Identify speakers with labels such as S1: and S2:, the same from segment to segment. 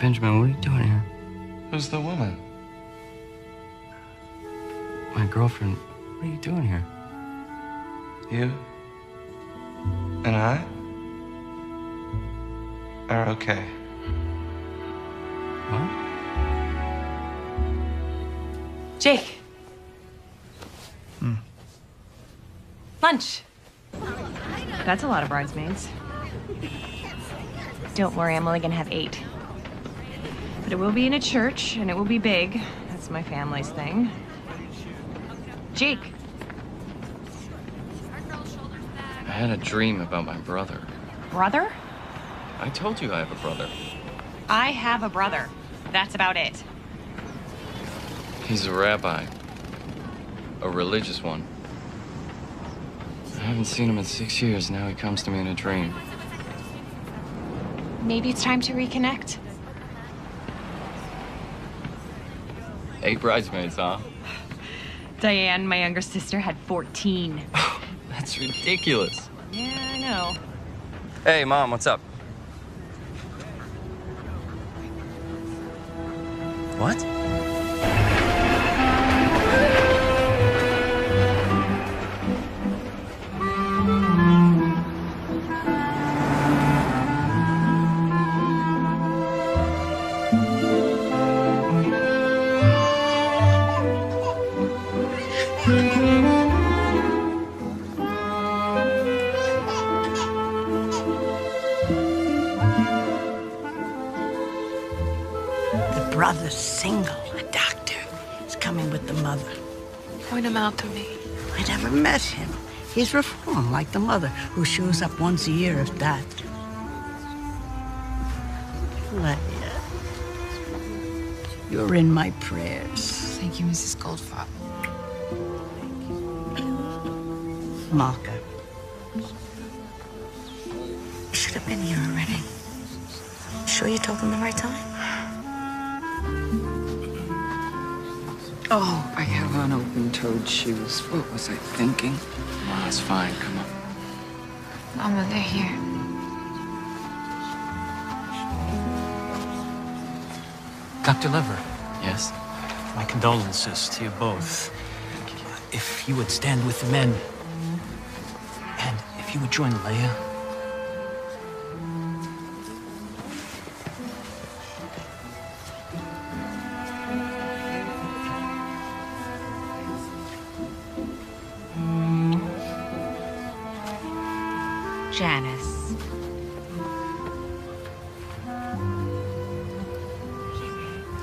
S1: Benjamin, what are you doing here?
S2: Who's the woman?
S1: My girlfriend. What are you doing here?
S2: You and I are okay.
S1: What?
S3: Jake. Lunch. That's a lot of bridesmaids. Don't worry, I'm only gonna have 8. But it will be in a church, and it will be big. That's my family's thing. Jake.
S1: I had a dream about my brother.
S3: Brother?
S1: I told you I have a brother.
S3: I have a brother. That's about it.
S1: He's a rabbi. A religious one. I haven't seen him in 6 years. Now he comes to me in a dream.
S3: Maybe it's time to reconnect.
S1: 8 bridesmaids, huh?
S3: Diane, my younger sister, had 14.
S1: That's ridiculous.
S3: Yeah, I know.
S1: Hey, Mom, what's up? What?
S4: The brother's single, a doctor. He's coming with the mother.
S5: Point him out to me.
S4: I never met him. He's reformed like the mother, who shows up once a year if that. Leia, you're in my prayers.
S5: Thank you, Mrs. Goldfarb.
S4: Malka.
S5: You should have been here already. Sure you told them the right time?
S6: Oh, I have on open-toed shoes. What was I thinking?
S1: Mom, it's fine. Come on.
S5: Mama, they're here.
S7: Dr. Lever,
S1: Yes?
S7: my condolences to you both. If you would stand with the men, and if you would join Leia.
S3: Janice.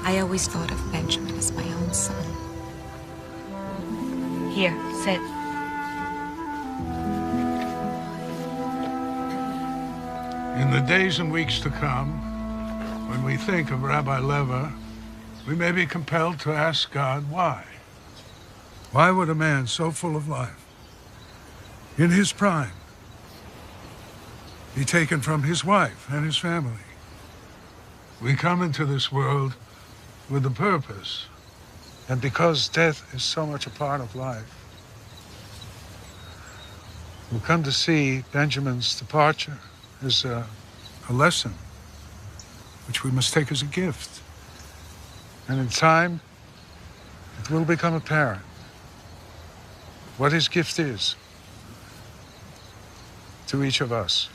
S5: I always thought of Benjamin as my own son.
S3: Here, sit.
S8: In the days and weeks to come, when we think of Rabbi Lever, we may be compelled to ask God why. Why would a man so full of life, in his prime, be taken from his wife and his family? We come into this world with a purpose, and because death is so much a part of life, we'll come to see Benjamin's departure as a lesson, which we must take as a gift. And in time, it will become apparent what his gift is to each of us.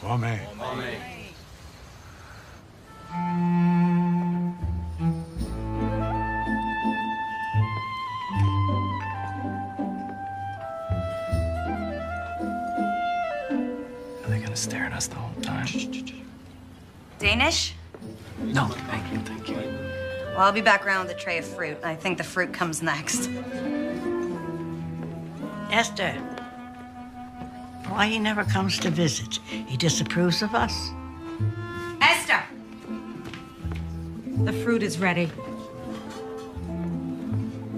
S8: Amen.
S2: Amen.
S1: Are they gonna stare at us the whole time?
S9: Danish?
S7: No, thank you, thank you.
S9: Well, I'll be back around with a tray of fruit. I think the fruit comes next.
S4: Esther, why he never comes to visit? He disapproves of us?
S9: Esther! The fruit is ready.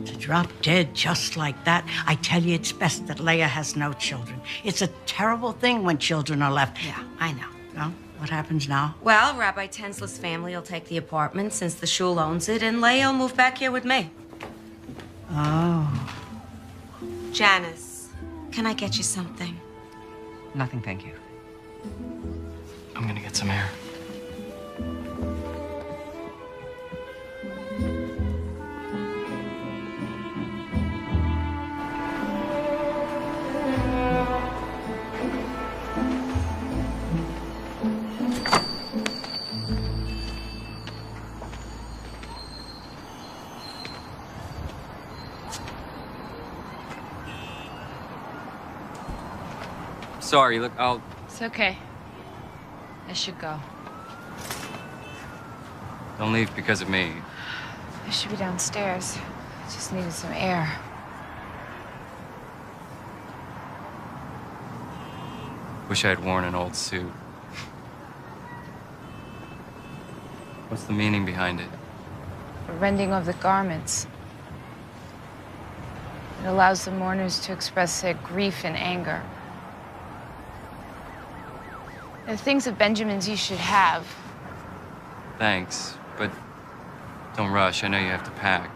S4: To drop dead just like that, I tell you, it's best that Leia has no children. It's a terrible thing when children are left.
S9: Yeah, I know.
S4: Well, what happens now?
S9: Well, Rabbi Tensla's family will take the apartment since the shul owns it, and Leia will move back here with me.
S4: Oh.
S9: Janice, can I get you something?
S1: Nothing, thank you. I'm gonna get some air. sorry. Look, I'll...
S3: It's okay. I should go.
S1: Don't leave because of me.
S3: I should be downstairs. I just needed some air.
S1: Wish I had worn an old suit. What's the meaning behind it?
S3: The rending of the garments. It allows the mourners to express their grief and anger. The things of Benjamin's you should have.
S1: Thanks, but don't rush. I know you have to pack.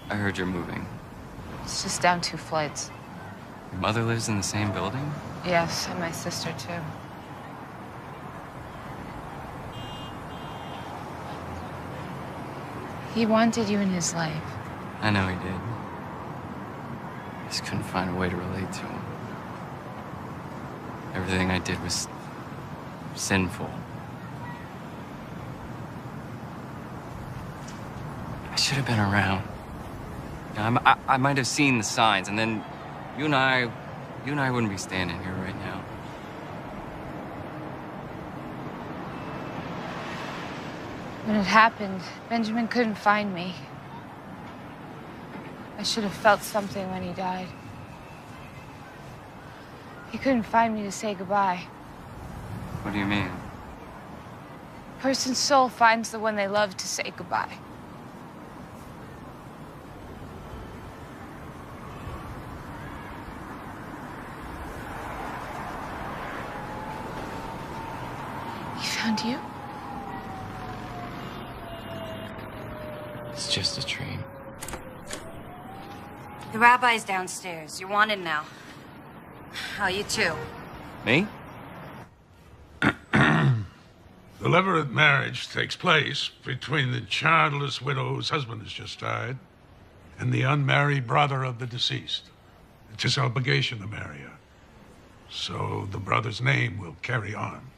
S1: I heard you're moving.
S3: It's just down 2 flights.
S1: Your mother lives in the same building?
S3: Yes, and my sister too. He wanted you in his life.
S1: I know he did. Just couldn't find a way to relate to him. Everything I did was sinful. I should have been around. I might have seen the signs, and then you and I wouldn't be standing here right now.
S3: When it happened, Benjamin couldn't find me. I should have felt something when he died. He couldn't find me to say goodbye.
S1: What do you mean?
S3: A person's soul finds the one they love to say goodbye. He found you?
S1: It's just a dream.
S9: The rabbi's downstairs. You're wanted now. Oh, you too.
S1: Me?
S8: The levirate marriage takes place between the childless widow whose husband has just died and the unmarried brother of the deceased. It's his obligation to marry her. So the brother's name will carry on.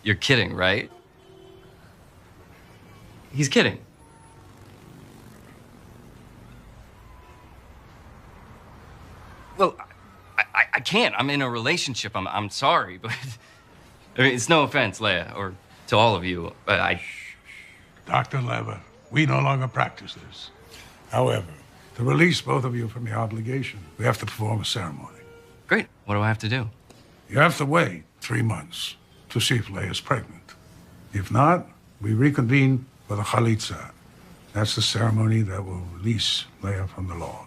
S1: You're kidding, right? He's kidding. Well, I can't. I'm in a relationship. I'm sorry, but I mean, it's no offense, Leia, or to all of you, but
S8: Dr. Lever, we no longer practice this. However, to release both of you from your obligation, we have to perform a ceremony.
S1: Great. What do I have to do?
S8: You have to wait 3 months to see if Leia's pregnant. If not, we reconvene for the chalitza. That's the ceremony that will release Leia from the laws.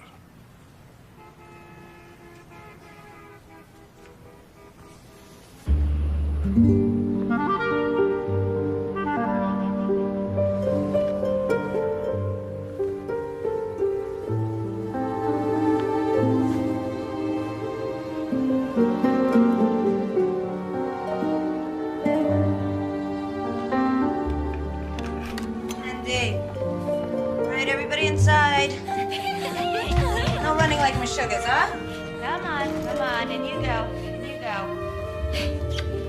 S9: Andy. All right, everybody inside. No running like my sugars, huh? Come on, in you go, in you go.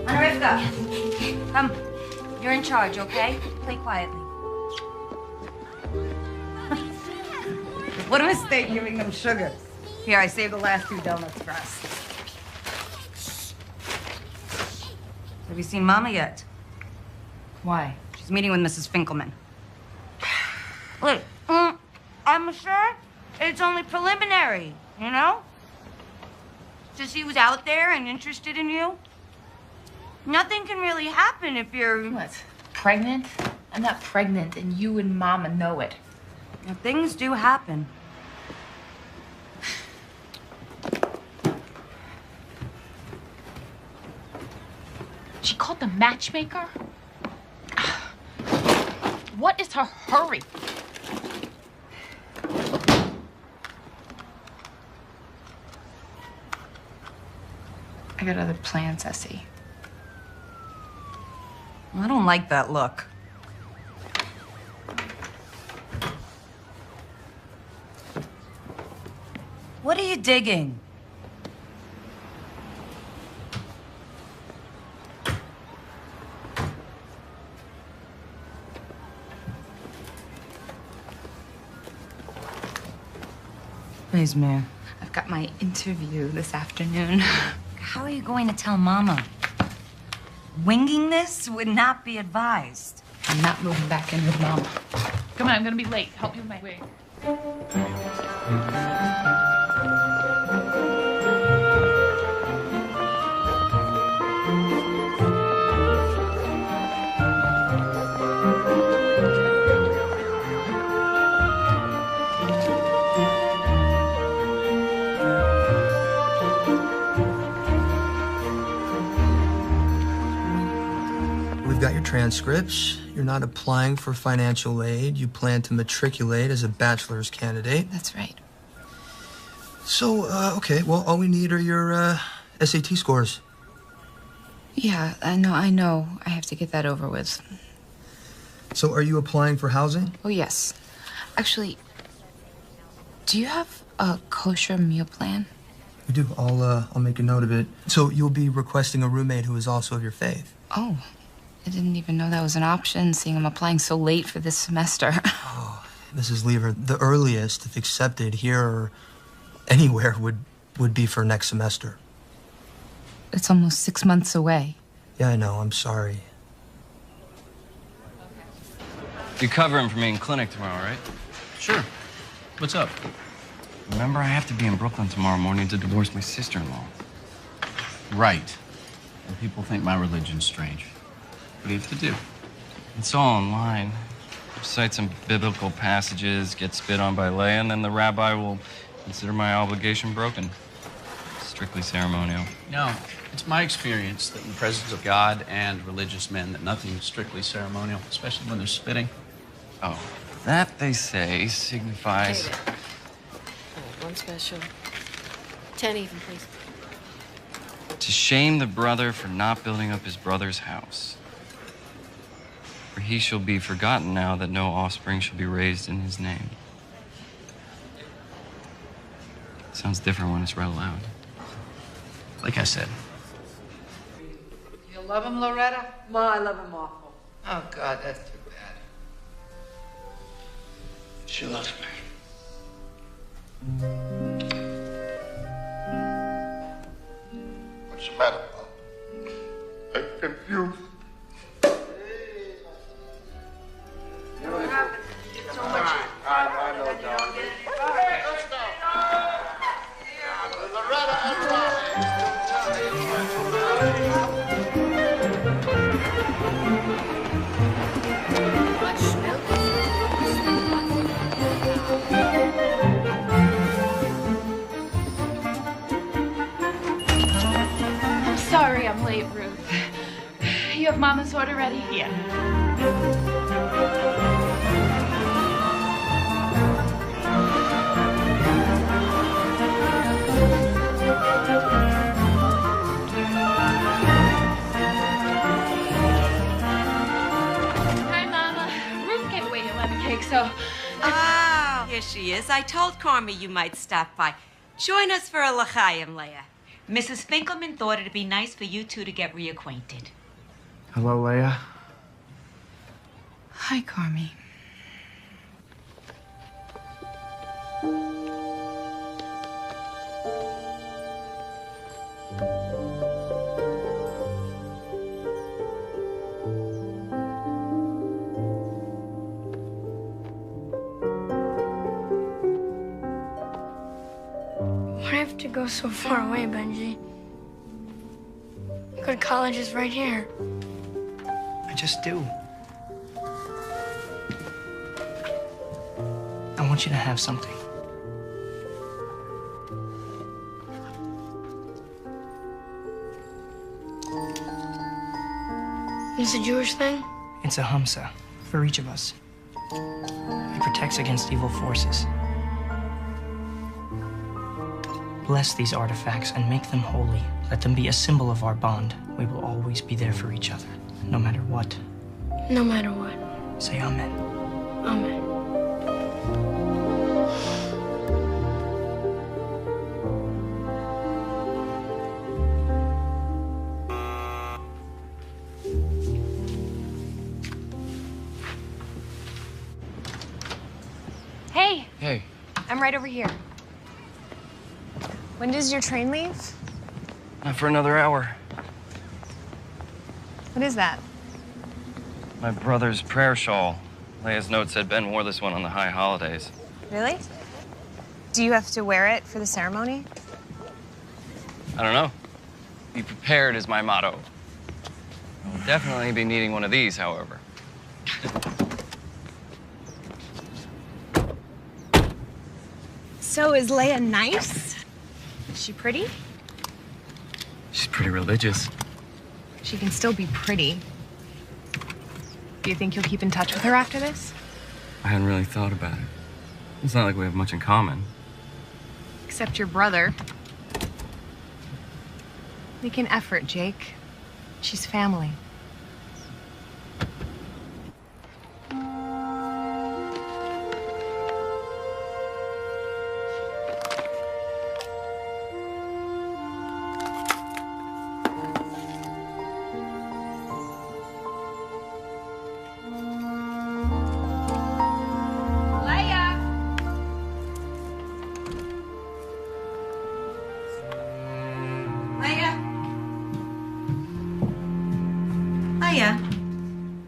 S9: Anarifka, come. You're in charge, okay? Play quietly.
S4: What a mistake giving them sugar. Here, I saved the last 2 donuts for us.
S9: Have you seen Mama yet?
S3: Why?
S9: She's meeting with Mrs. Finkelman. Look, I'm sure it's only preliminary, you know? Just he was out there and interested in you. Nothing can really happen if you're...
S10: What? Pregnant? I'm not pregnant, and you and Mama know it.
S9: Now, things do happen.
S10: She called the matchmaker? What is her hurry?
S3: I got other plans, Essie.
S9: I don't like that look. What are you digging? Please, man.
S10: I've got my interview this afternoon.
S9: How are you going to tell Mama? Winging this would not be advised.
S10: I'm not moving back in with Mama. Come on, I'm gonna be late. Help me with my wig.
S11: We've got your transcripts. You're not applying for financial aid. You plan to matriculate as a bachelor's candidate.
S10: That's right.
S11: So, okay, well, all we need are your SAT scores.
S10: Yeah, I know. I have to get that over with.
S11: So, are you applying for housing?
S10: Oh, yes. Actually, do you have a kosher meal plan?
S11: We do. I'll make a note of it. So, you'll be requesting a roommate who is also of your faith.
S10: Oh, I didn't even know that was an option, seeing I'm applying so late for this semester.
S11: Oh, Mrs. Lever, the earliest, if accepted here or anywhere, would be for next semester.
S10: It's almost 6 months away.
S11: Yeah, I know. I'm sorry.
S1: You're covering for me in clinic tomorrow, right?
S7: Sure. What's up?
S1: Remember, I have to be in Brooklyn tomorrow morning to divorce my sister-in-law.
S7: Right. And people think my religion's strange. What do you have to do?
S1: It's all online. Recite some biblical passages, get spit on by Leia, and then the rabbi will consider my obligation broken. Strictly ceremonial.
S7: No, it's my experience that in the presence of God and religious men that nothing is strictly ceremonial, especially when they're spitting.
S1: Oh, that, they say, signifies...
S12: One special. 10 even, please.
S1: To shame the brother for not building up his brother's house. For he shall be forgotten now that no offspring shall be raised in his name. Sounds different when it's read aloud.
S7: Like I said.
S13: You love him, Loretta? Ma, I love him awful.
S2: Oh, God, that's too bad. She loves me.
S14: What's the matter, Mom? I'm confused.
S13: What happened? You did so much.
S14: I know, darling. Let's go. Loretta and
S10: I'm sorry I'm late, Ruth. You have Mama's order ready?
S3: Yeah.
S10: Hi, Mama. Ruth gave away your lemon cake, so...
S9: Ah, here she is. I told Carmi you might stop by. Join us for a l'chaim, Leia. Mrs. Finkelman thought it'd be nice for you two to get reacquainted.
S2: Hello, Leia.
S10: Hi, Carmi.
S15: Why do I have to go so far away, Benji? Good college is right here.
S16: I just do. I want you to have something.
S15: It's a Jewish thing?
S16: It's a Hamsa for each of us. It protects against evil forces. Bless these artifacts and make them holy. Let them be a symbol of our bond. We will always be there for each other, no matter what.
S15: No matter what.
S16: Say amen.
S15: Amen.
S3: Hey,
S1: Hey,
S3: I'm right over here. When does your train leave?
S1: Not for another hour.
S3: What is that?
S1: My brother's prayer shawl. Leia's note said Ben wore this one on the high holidays.
S3: Really? Do you have to wear it for the ceremony?
S1: I don't know. Be prepared is my motto. I'll definitely be needing one of these, however.
S3: So is Leia nice? Is she pretty?
S1: She's pretty religious.
S3: She can still be pretty. Do you think you'll keep in touch with her after this?
S1: I hadn't really thought about it. It's not like we have much in common.
S3: Except your brother. Make an effort, Jake. She's family.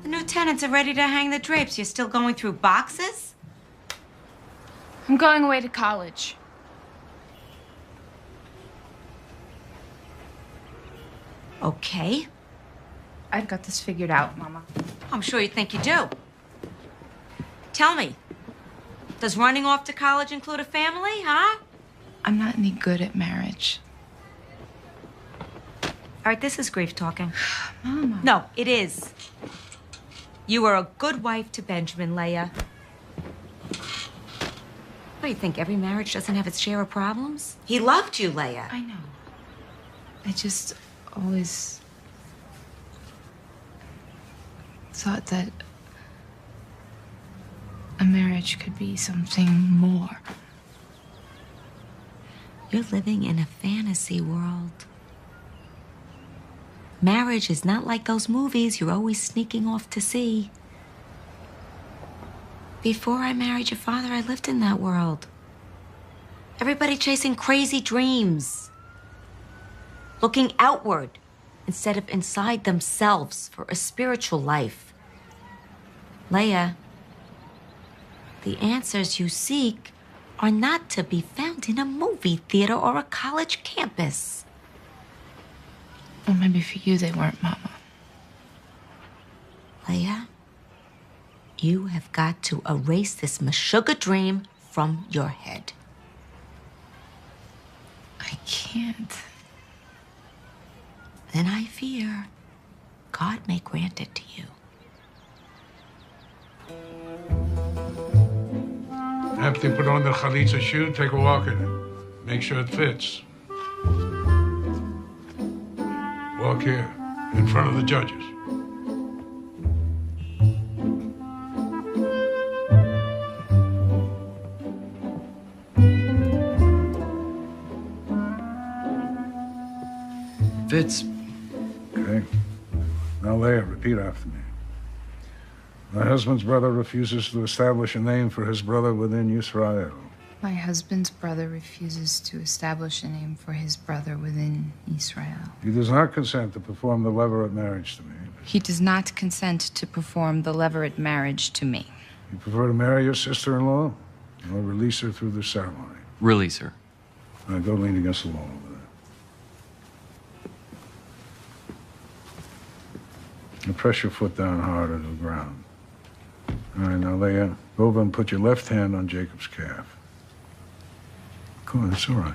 S9: The new tenants are ready to hang the drapes. You're still going through boxes?
S10: I'm going away to college.
S9: Okay.
S10: I've got this figured out, Mama.
S9: I'm sure you think you do. Tell me, does running off to college include a family, huh?
S10: I'm not any good at marriage.
S9: All right, this is grief talking.
S10: Mama.
S9: No, it is. You are a good wife to Benjamin, Leia. What do you think, every marriage doesn't have its share of problems? He loved you, Leia.
S10: I know. I just always thought that a marriage could be something more.
S9: You're living in a fantasy world. Marriage is not like those movies you're always sneaking off to see. Before I married your father, I lived in that world. Everybody chasing crazy dreams. Looking outward instead of inside themselves for a spiritual life. Leia, the answers you seek are not to be found in a movie theater or a college campus.
S10: Or maybe for you they weren't, Mama.
S9: Leia, you have got to erase this Meshuggah dream from your head.
S10: I can't.
S9: Then I fear God may grant it to you.
S8: After you put on the chalitza shoe, take a walk in it. Make sure it fits. Walk here, in front of the judges.
S1: Fits.
S8: Okay. Now, Leia, repeat after me. My husband's brother refuses to establish a name for his brother within Israel.
S10: My husband's brother refuses to establish a name for his brother within Israel.
S8: He does not consent to perform the levirate marriage to me.
S10: He does not consent to perform the levirate marriage to me.
S8: You prefer to marry your sister-in-law or release her through the ceremony?
S1: Release her.
S8: Now, go lean against the wall over there. Now press your foot down hard into the ground. All right, now Leia, go over and put your left hand on Jacob's calf. Come on, it's all right.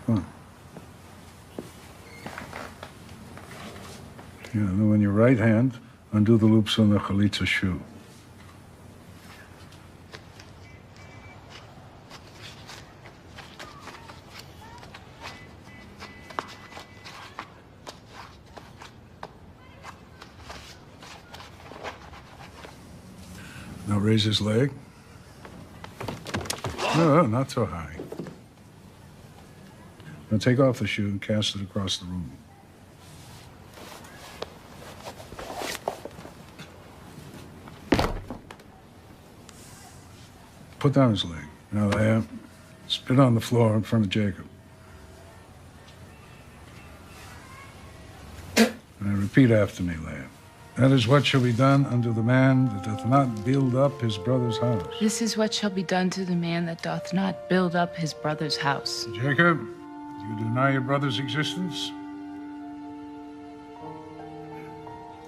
S8: Come on. Yeah, then when your right hand, undo the loops on the chalitza shoe. Now raise his leg. No, not so high. Now take off the shoe and cast it across the room. Put down his leg. Now there. Spit on the floor in front of Jacob. And repeat after me, Leah. That is what shall be done unto the man that doth not build up his brother's house.
S10: This is what shall be done to the man that doth not build up his brother's house.
S8: Jacob, do you deny your brother's existence?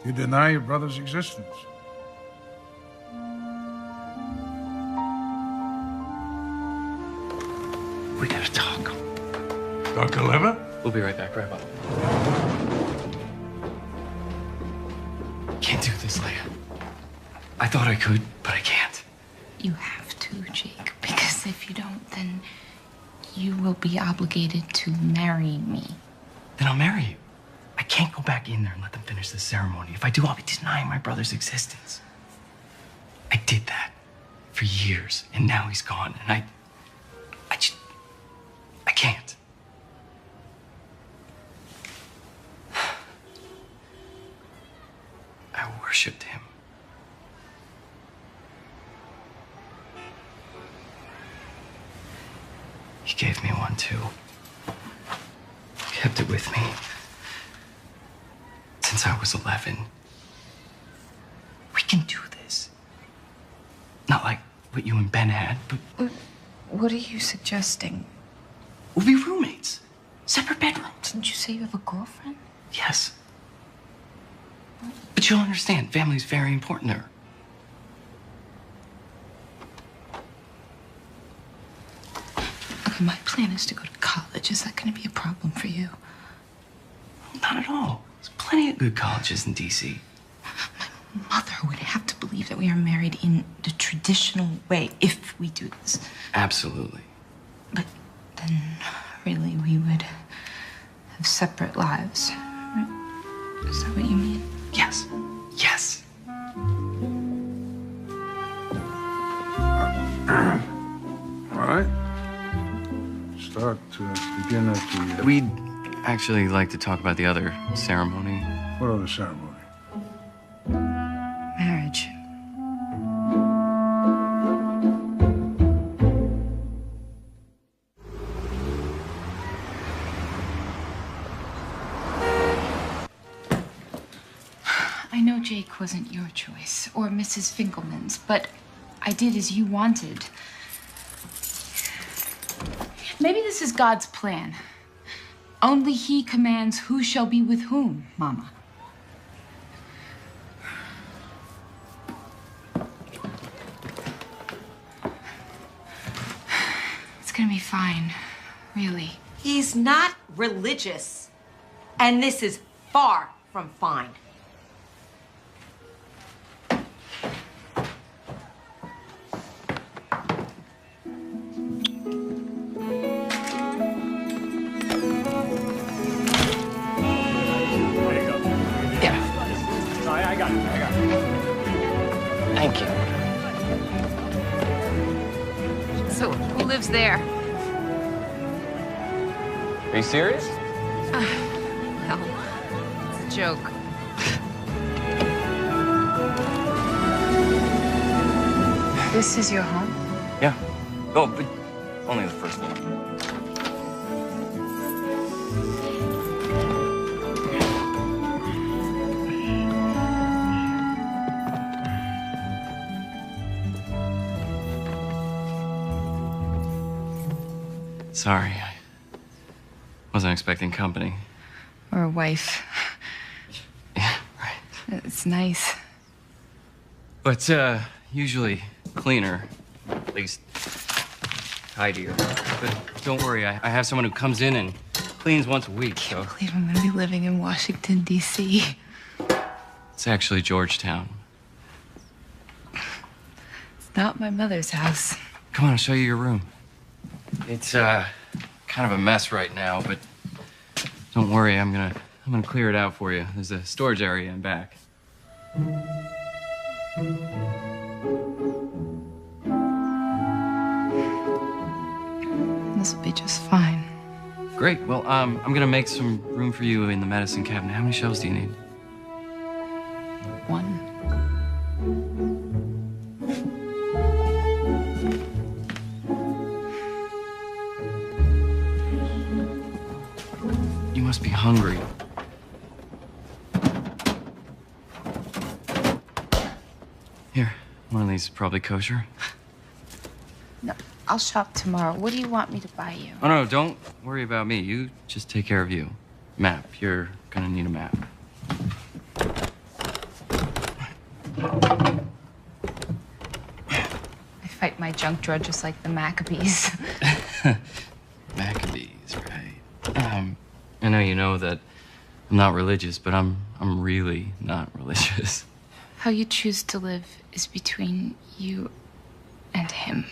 S8: You deny your brother's existence.
S1: We gotta talk.
S8: Dr. Lever?
S1: We'll be right back, Rabbi. Can't do this, Leia. I thought I could, but I can't.
S10: You have to, Jake, because if you don't, then you will be obligated to marry me.
S1: Then I'll marry you. I can't go back in there and let them finish the ceremony. If I do, I'll be denying my brother's existence. I did that for years, and now he's gone, and I can't. I worshipped him. He gave me one too. Kept it with me since I was 11. We can do this. Not like what you and Ben had, but
S10: What are you suggesting?
S1: we'll be roommates. Separate bedrooms.
S10: Didn't you say you have a girlfriend?
S1: Yes. But you'll understand, family's very important to her.
S10: Okay, my plan is to go to college. Is that going to be a problem for you?
S1: Not at all. There's plenty of good colleges in D.C.
S10: My mother would have to believe that we are married in the traditional way if we do this.
S1: Absolutely.
S10: But then, really, we would have separate lives. Right? Is that what you mean?
S1: Yes. Yes.
S8: All right. Start to begin at the...
S1: We'd actually like to talk about the other ceremony.
S8: What other ceremony?
S10: Marriage. I know Jake wasn't your choice, or Mrs. Finkelman's, but I did as you wanted. Maybe this is God's plan. Only He commands who shall be with whom, Mama. It's gonna be fine, really.
S9: He's not religious. And this is far from fine.
S7: I got it.
S1: Thank you.
S3: So, who lives there?
S1: Are you serious?
S3: Well, it's a joke. This is your home?
S1: Yeah. Oh, but only the first one. Sorry, I wasn't expecting company.
S3: Or a wife.
S1: Yeah, right.
S3: It's nice.
S1: But, usually cleaner, at least tidier. But don't worry, I have someone who comes in and cleans once a week, so.
S3: I can't believe I'm gonna be living in Washington, D.C.
S1: It's actually Georgetown.
S3: It's not my mother's house.
S1: Come on, I'll show you your room. It's, kind of a mess right now, but don't worry, I'm gonna clear it out for you. There's a storage area in back.
S3: This will be just fine.
S1: Great. Well, I'm gonna make some room for you in the medicine cabinet. How many shelves do you need?
S3: One.
S1: must be hungry. Here, one of these is probably kosher.
S10: No, I'll shop tomorrow. What do you want me to buy you?
S1: Oh, no, don't worry about me. You just take care of you. Map. You're gonna need a map.
S10: I fight my junk drawer just like the Maccabees.
S1: Maccabees, right? I know you know that I'm not religious, but I'm really not religious.
S10: How you choose to live is between you and him.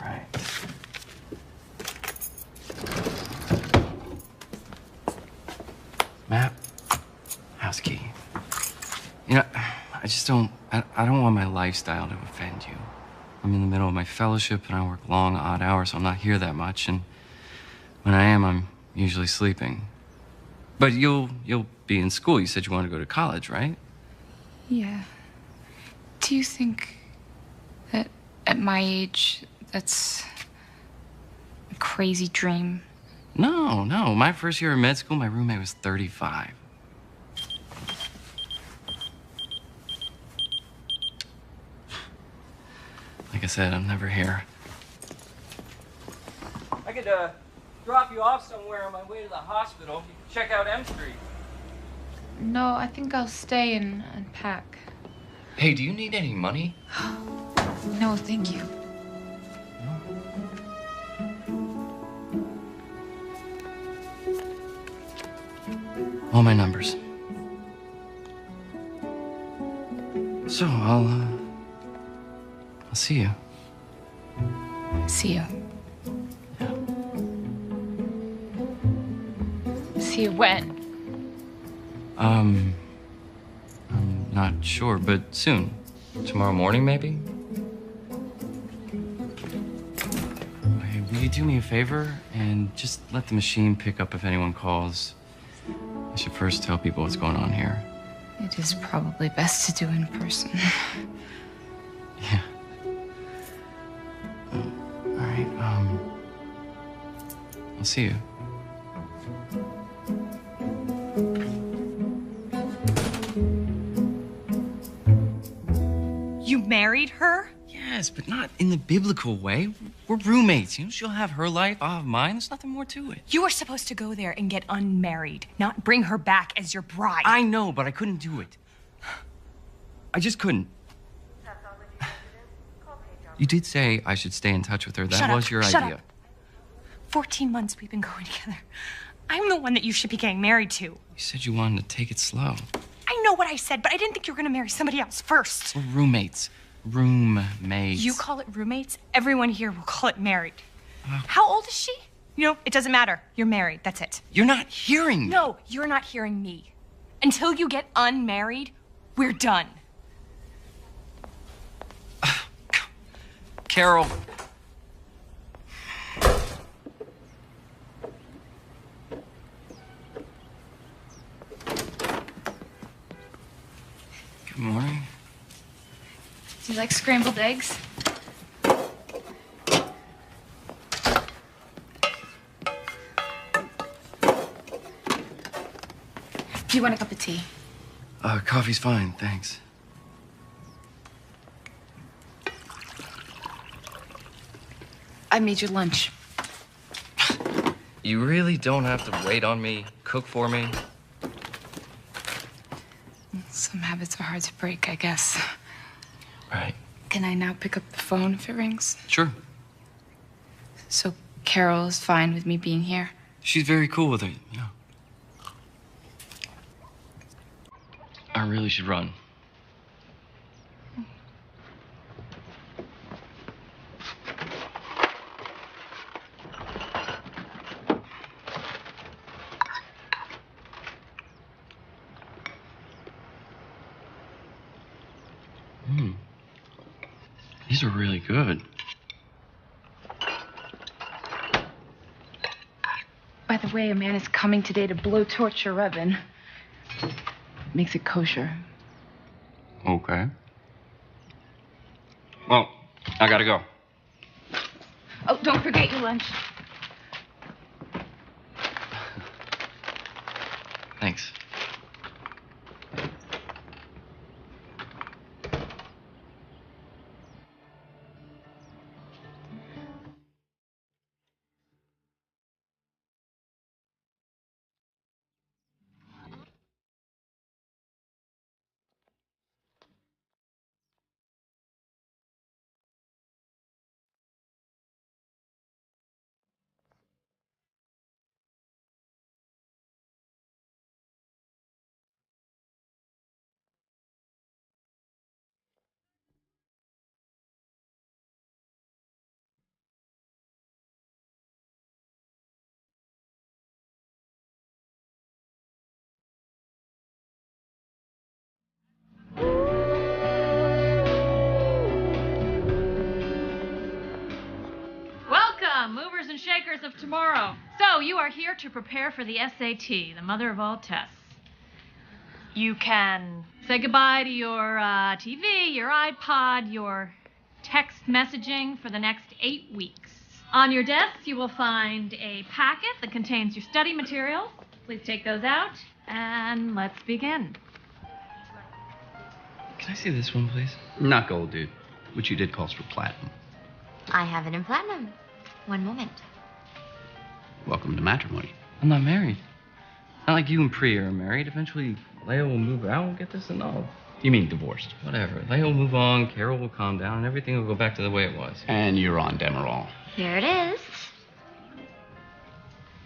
S1: Right. Map. House key. You know, I just don't... I don't want my lifestyle to offend you. I'm in the middle of my fellowship, and I work long, odd hours, so I'm not here that much, and when I am, I'm usually sleeping. But you'll be in school. You said you wanted to go to college, right?
S10: Yeah. Do you think that at my age, that's a crazy dream?
S1: No. My first year in med school, my roommate was 35. Like I said, I'm never here.
S7: I could drop you off somewhere on my way to the hospital. You can check out M Street.
S10: No, I think I'll stay and unpack.
S1: Hey, do you need any money?
S10: No, thank you.
S1: All my numbers. So, I'll see you.
S10: See you. See you when?
S1: I'm not sure, but soon. Tomorrow morning, maybe? Hey, will you do me a favor and just let the machine pick up if anyone calls? I should first tell people what's going on here.
S10: It is probably best to do in person.
S1: Yeah. All right, I'll see you.
S3: You married her?
S1: Yes, but not in the biblical way. We're roommates. You know, she'll have her life, I'll have mine. There's nothing more to it.
S3: You were supposed to go there and get unmarried, not bring her back as your bride.
S1: I know, but I couldn't do it. I just couldn't. You did say I should stay in touch with her. That was your
S3: Shut
S1: idea.
S3: up. 14 months we've been going together. I'm the one that you should be getting married to.
S1: You said you wanted to take it slow.
S3: I know what I said, but I didn't think you were going to marry somebody else first.
S1: We're roommates. Roommates.
S3: You call it roommates, everyone here will call it married. How old is she? You know, it doesn't matter. You're married. That's it.
S1: You're not hearing me.
S3: No, you're not hearing me. Until you get unmarried, we're done.
S1: Carol. Good morning.
S10: Do you like scrambled eggs? Do you want a cup of tea?
S1: Coffee's fine, thanks.
S10: I made your lunch.
S1: You really don't have to wait on me, cook for me.
S10: Some habits are hard to break, I guess.
S1: Right.
S10: Can I now pick up the phone if it rings?
S1: Sure.
S10: So Carol is fine with me being here?
S1: She's very cool with it, yeah. I really should run. These are really good.
S10: By the way, a man is coming today to blowtorch your oven. Makes it kosher.
S1: Okay. Well, I gotta go.
S3: Oh, don't forget your lunch.
S1: Thanks.
S3: Welcome, movers and shakers of tomorrow. So, you are here to prepare for the SAT, the mother of all tests. You can say goodbye to your TV, your iPod, your text messaging for the next 8 weeks. On your desk, you will find a packet that contains your study materials. Please take those out, and let's begin.
S1: Can I see this one, please? Not gold, dude. What you did calls for platinum.
S9: I have it in platinum. One moment.
S1: Welcome to matrimony. I'm not married. Not like you and Priya are married. Eventually, Leia will move out and get this annulled. You mean divorced? Whatever. Leia will move on, Carol will calm down, and everything will go back to the way it was. And you're on Demerol.
S9: Here it is.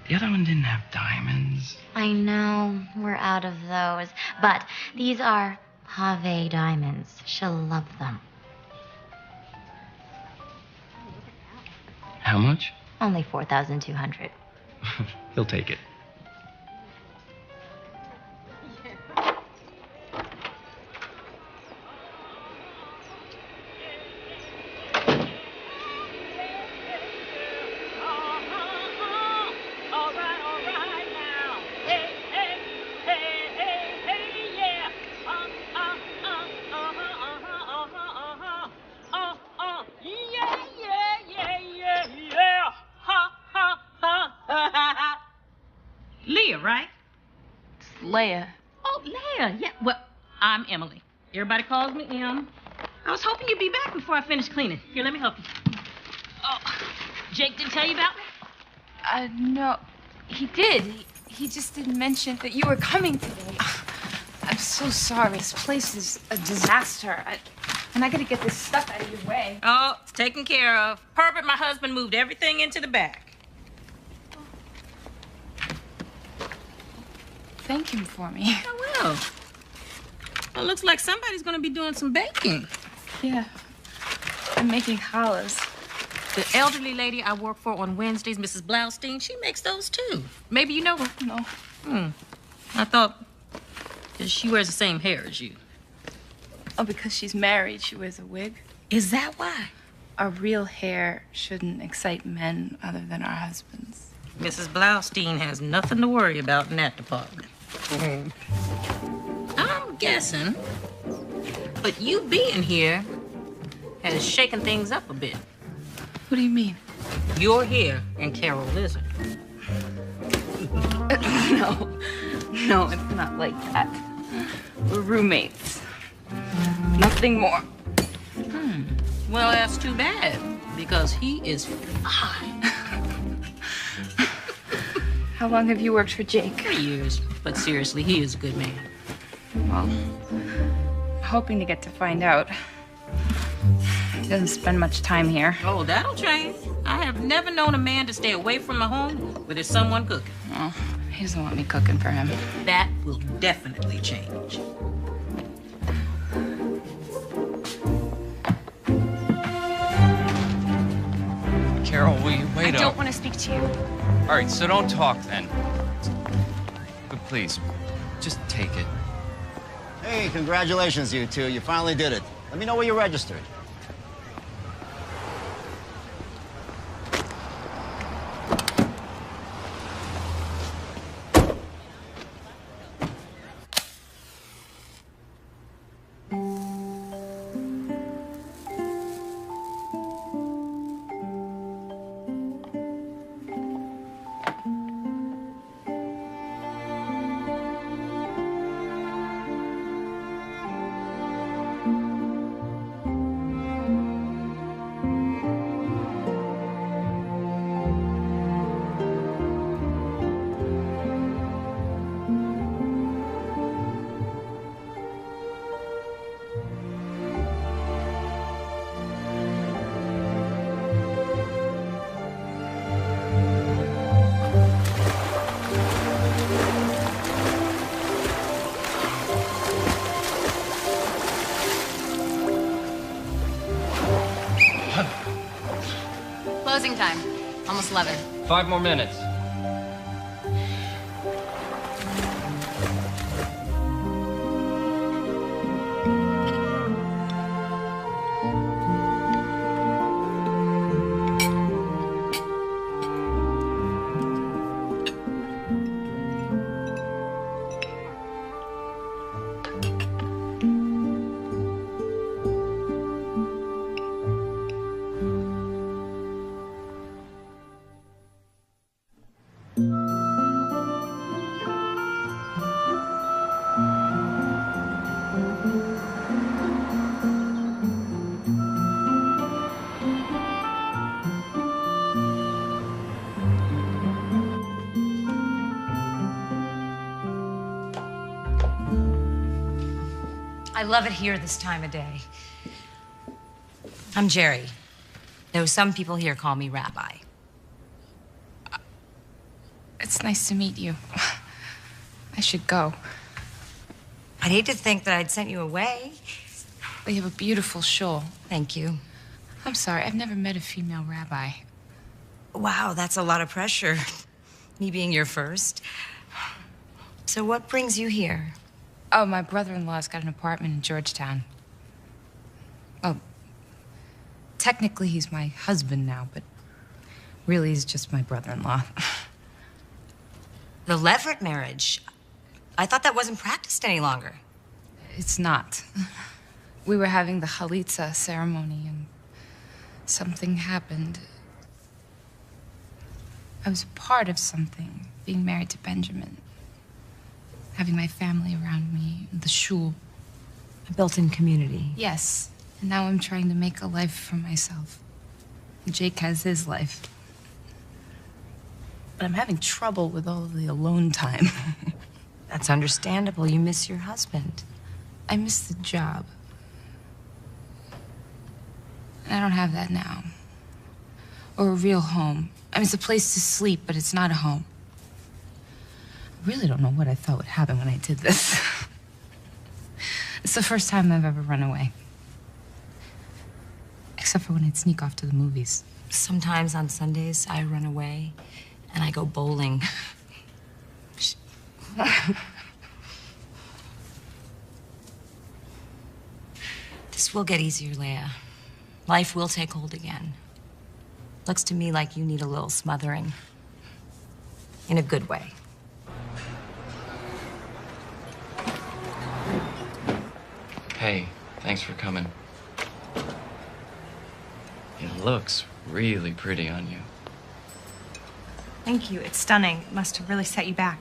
S1: The other one didn't have diamonds.
S9: I know. We're out of those. But these are Pave diamonds. She'll love them.
S1: How much?
S9: Only 4,200.
S1: He'll take it.
S17: Leah, right?
S3: It's Leia.
S17: Oh, Leah. Yeah. Well, I'm Emily. Everybody calls me Em. I was hoping you'd be back before I finish cleaning. Here, let me help you. Oh, Jake didn't tell you about me?
S10: No. He did. He just didn't mention that you were coming today. I'm so sorry. This place is a disaster. And I gotta get this stuff out of your way.
S17: Oh, it's taken care of. Herbert, my husband, moved everything into the back.
S10: Thank him for me.
S17: I will. Well, looks like somebody's gonna be doing some baking.
S10: Yeah. I'm making challahs.
S17: The elderly lady I work for on Wednesdays, Mrs. Blaustein, she makes those too. Maybe you know her.
S10: No.
S17: I thought she wears the same hair as you.
S10: Oh, because she's married, she wears a wig?
S17: Is that why?
S10: Our real hair shouldn't excite men other than our husbands.
S17: Mrs. Blaustein has nothing to worry about in that department. I'm guessing, but you being here has shaken things up a bit.
S10: What do you mean?
S17: You're here and Carol isn't.
S10: No, it's not like that. We're roommates. Nothing more.
S17: Well, that's too bad, because he is fine.
S10: How long have you worked for Jake?
S17: 3 years. But seriously, he is a good man.
S10: Well, I'm hoping to get to find out. He doesn't spend much time here.
S17: Oh, that'll change. I have never known a man to stay away from a home where there's someone cooking.
S10: Oh, he doesn't want me cooking for him.
S17: That will definitely change.
S18: Carol, will you wait up?
S10: I don't want to speak to you.
S18: All right, so don't talk then. But please, just take it.
S19: Hey, congratulations, you two. You finally did it. Let me know where you registered.
S10: Closing time. Almost 11.
S18: 5 more minutes.
S9: I love it here this time of day. I'm Jerry, though some people here call me Rabbi.
S10: It's nice to meet you. I should go.
S9: I'd hate to think that I'd sent you away.
S10: Well, you have a beautiful shawl.
S9: Thank you.
S10: I'm sorry, I've never met a female rabbi.
S9: Wow, that's a lot of pressure. Me being your first. So what brings you here?
S10: Oh, my brother-in-law's got an apartment in Georgetown. Well, technically he's my husband now, but really he's just my brother-in-law.
S9: The Leverett marriage. I thought that wasn't practiced any longer.
S10: It's not. We were having the chalitza ceremony and something happened. I was a part of something, being married to Benjamin. Having my family around me, the shul.
S9: A built-in community.
S10: Yes, and now I'm trying to make a life for myself. Jake has his life. But I'm having trouble with all of the alone time.
S9: That's understandable. You miss your husband.
S10: I miss the job. And I don't have that now. Or a real home. I mean, it's a place to sleep, but it's not a home. I really don't know what I thought would happen when I did this. It's the first time I've ever run away. Except for when I'd sneak off to the movies.
S9: Sometimes on Sundays, I run away and I go bowling. This will get easier, Leia. Life will take hold again. Looks to me like you need a little smothering. In a good way.
S1: Hey, thanks for coming. It looks really pretty on you.
S20: Thank you. It's stunning. It must have really set you back.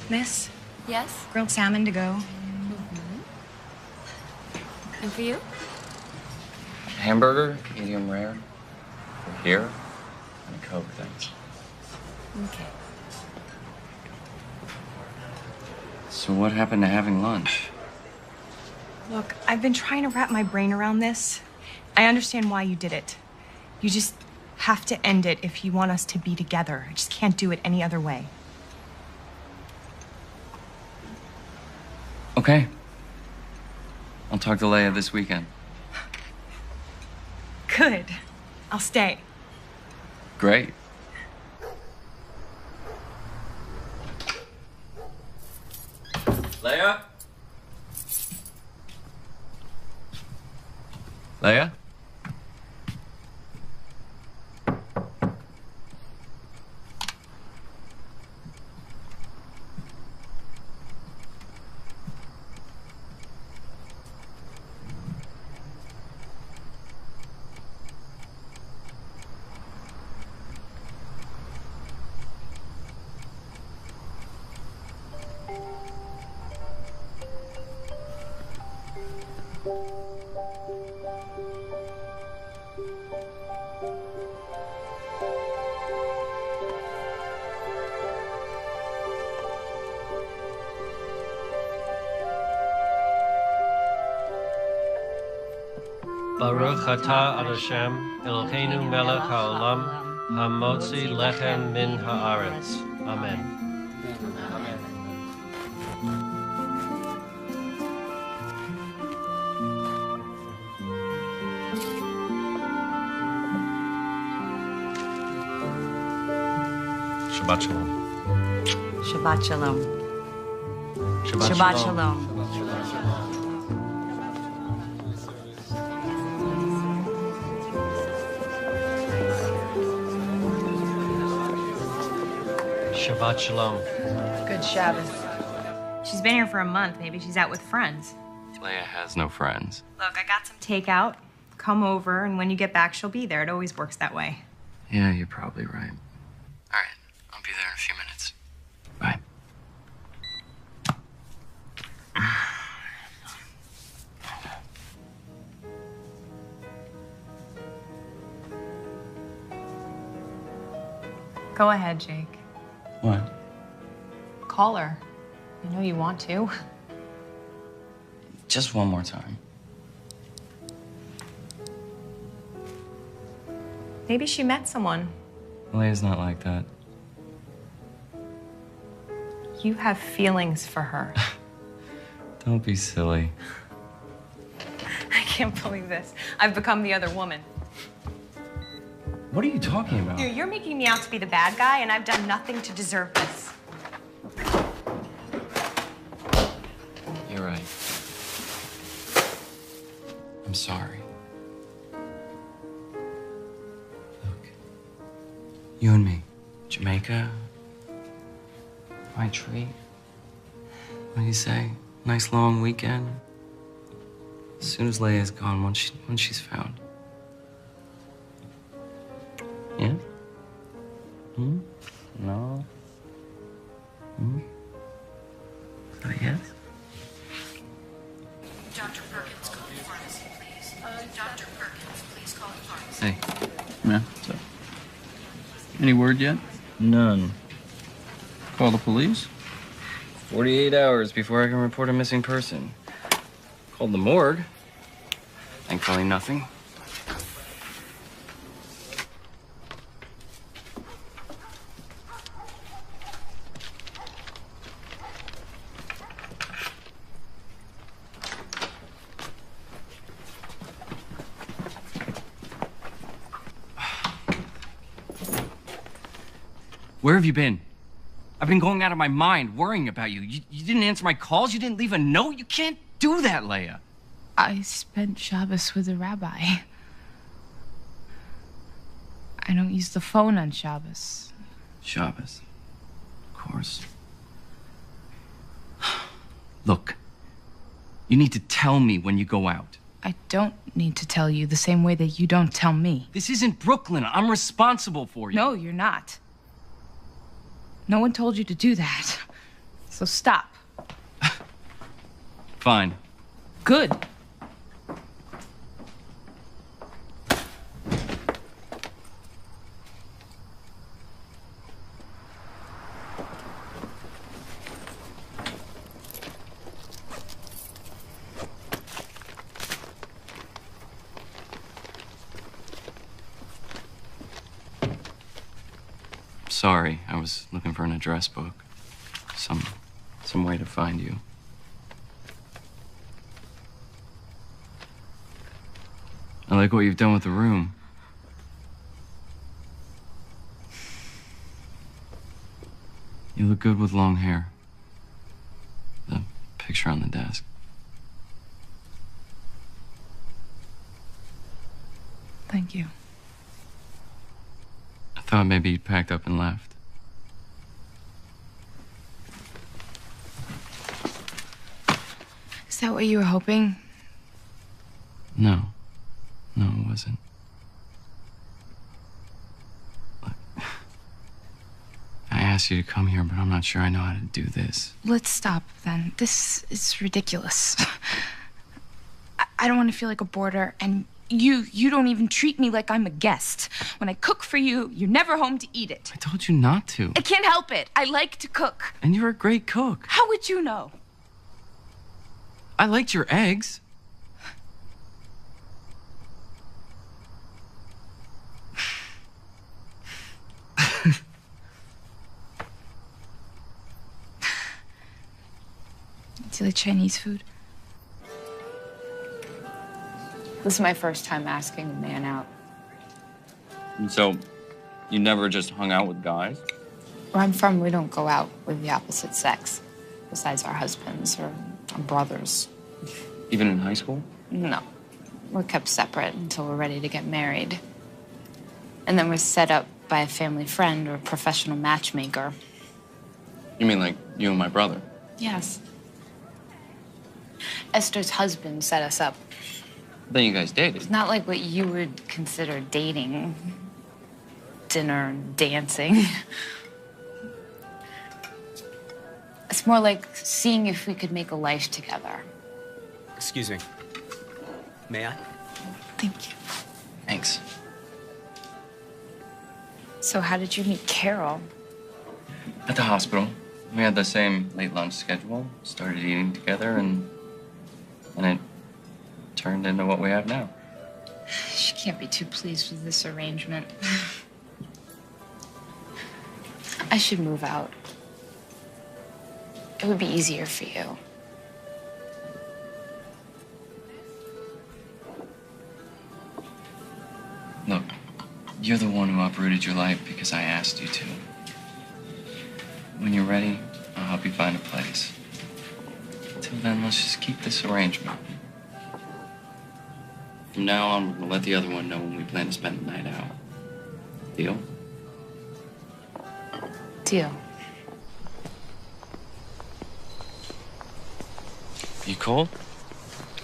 S20: Miss?
S10: Yes?
S20: Grilled salmon to go.
S10: And for you?
S1: Hamburger, medium rare. For here, and a Coke, thanks.
S10: Okay.
S1: So what happened to having lunch?
S20: Look, I've been trying to wrap my brain around this. I understand why you did it. You just have to end it if you want us to be together. I just can't do it any other way.
S1: Okay. I'll talk to Leia this weekend.
S20: Good. I'll stay.
S1: Great. Leia? Leia?
S21: Baruch atah Hashem, Eloheinu melech haolam, hamotzi lechem min haaretz. Amen.
S18: Shabbat shalom.
S4: Shabbat shalom.
S18: Shabbat
S4: shalom.
S21: Shabbat shalom.
S20: Good Shabbos. She's been here for a month. Maybe she's out with friends.
S1: Leia has no friends.
S20: Look, I got some takeout. Come over, and when you get back, she'll be there. It always works that way.
S1: Yeah, you're probably right. All right, I'll be there in a few minutes. Bye.
S20: Go ahead, Jake.
S1: What?
S20: Call her. I know you want to.
S1: Just one more time.
S20: Maybe she met someone.
S1: Leia's not like that.
S20: You have feelings for her.
S1: Don't be silly.
S20: I can't believe this. I've become the other woman.
S1: What are you talking about?
S20: Dude, you're making me out to be the bad guy, and I've done nothing to deserve this.
S1: You're right. I'm sorry. Look, you and me, Jamaica, my treat. What do you say? Nice long weekend. As soon as Leia's gone, once she's found. Yeah? Hmm? No? Hmm? Yes?
S5: Dr. Perkins, call the pharmacy, please. Dr. Perkins, please call the pharmacy.
S6: Hey. Yeah, what's up? Any word yet?
S1: None.
S6: Call the police?
S1: 48 hours before I can report a missing person. Called the morgue. Thankfully, nothing. Where have you been? I've been going out of my mind worrying about you. You didn't answer my calls. You didn't leave a note. You can't do that, Leia.
S10: I spent Shabbos with a rabbi. I don't use the phone on Shabbos.
S1: Shabbos. Of course. Look, you need to tell me when you go out.
S10: I don't need to tell you the same way that you don't tell me.
S1: This isn't Brooklyn. I'm responsible for you.
S10: No, you're not. No one told you to do that. So stop.
S1: Fine.
S10: Good.
S1: Sorry, I was looking for an address book. Some way to find you. I like what you've done with the room. You look good with long hair. The picture on the desk.
S10: Thank you.
S1: I thought maybe you'd packed up and left.
S10: Is that what you were hoping?
S1: No. No, it wasn't. Look, I asked you to come here, but I'm not sure I know how to do this.
S10: Let's stop then. This is ridiculous. I don't want to feel like a boarder, and you don't even treat me like I'm a guest. When I cook for you, you're never home to eat it.
S1: I told you not to.
S10: I can't help it. I like to cook.
S1: And you're a great cook.
S10: How would you know?
S1: I liked your eggs.
S10: Do you like Chinese food?
S22: This is my first time asking a man out.
S18: And so, you never just hung out with guys?
S22: Where I'm from, we don't go out with the opposite sex, besides our husbands or our brothers.
S18: Even in high school?
S22: No. We're kept separate until we're ready to get married. And then we're set up by a family friend or a professional matchmaker.
S18: You mean like you and my brother?
S22: Yes. Esther's husband set us up.
S18: Then you guys dated.
S22: It's not like what you would consider dating. Dinner, dancing. It's more like seeing if we could make a life together.
S7: Excuse me. May I?
S22: Thank you.
S18: Thanks.
S22: So how did you meet Carol?
S18: At the hospital. We had the same late lunch schedule, started eating together, and it turned into what we have now.
S22: She can't be too pleased with this arrangement. I should move out. It would be easier for you.
S18: Look, you're the one who uprooted your life because I asked you to. When you're ready, I'll help you find a place. Till then, let's just keep this arrangement. From now on, we'll let the other one know when we plan to spend the night out. Deal?
S22: Deal.
S18: You cold?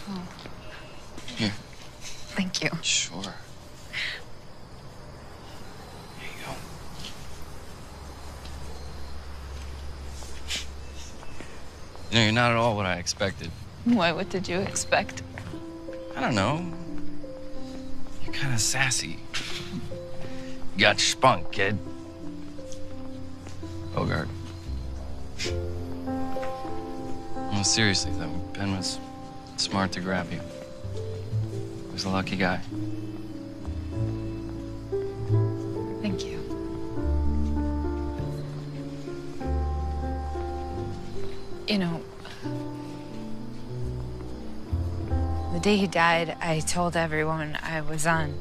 S22: Oh,
S18: Here.
S22: thank you.
S18: Sure. There you go. You know, you're not at all what I expected.
S22: Why, what did you expect?
S18: I don't know. You're kind of sassy. You got spunk, kid. Bogart. No, seriously, though, Ben was smart to grab you. He was a lucky guy.
S22: Thank you. You know, the day he died, I told everyone I was on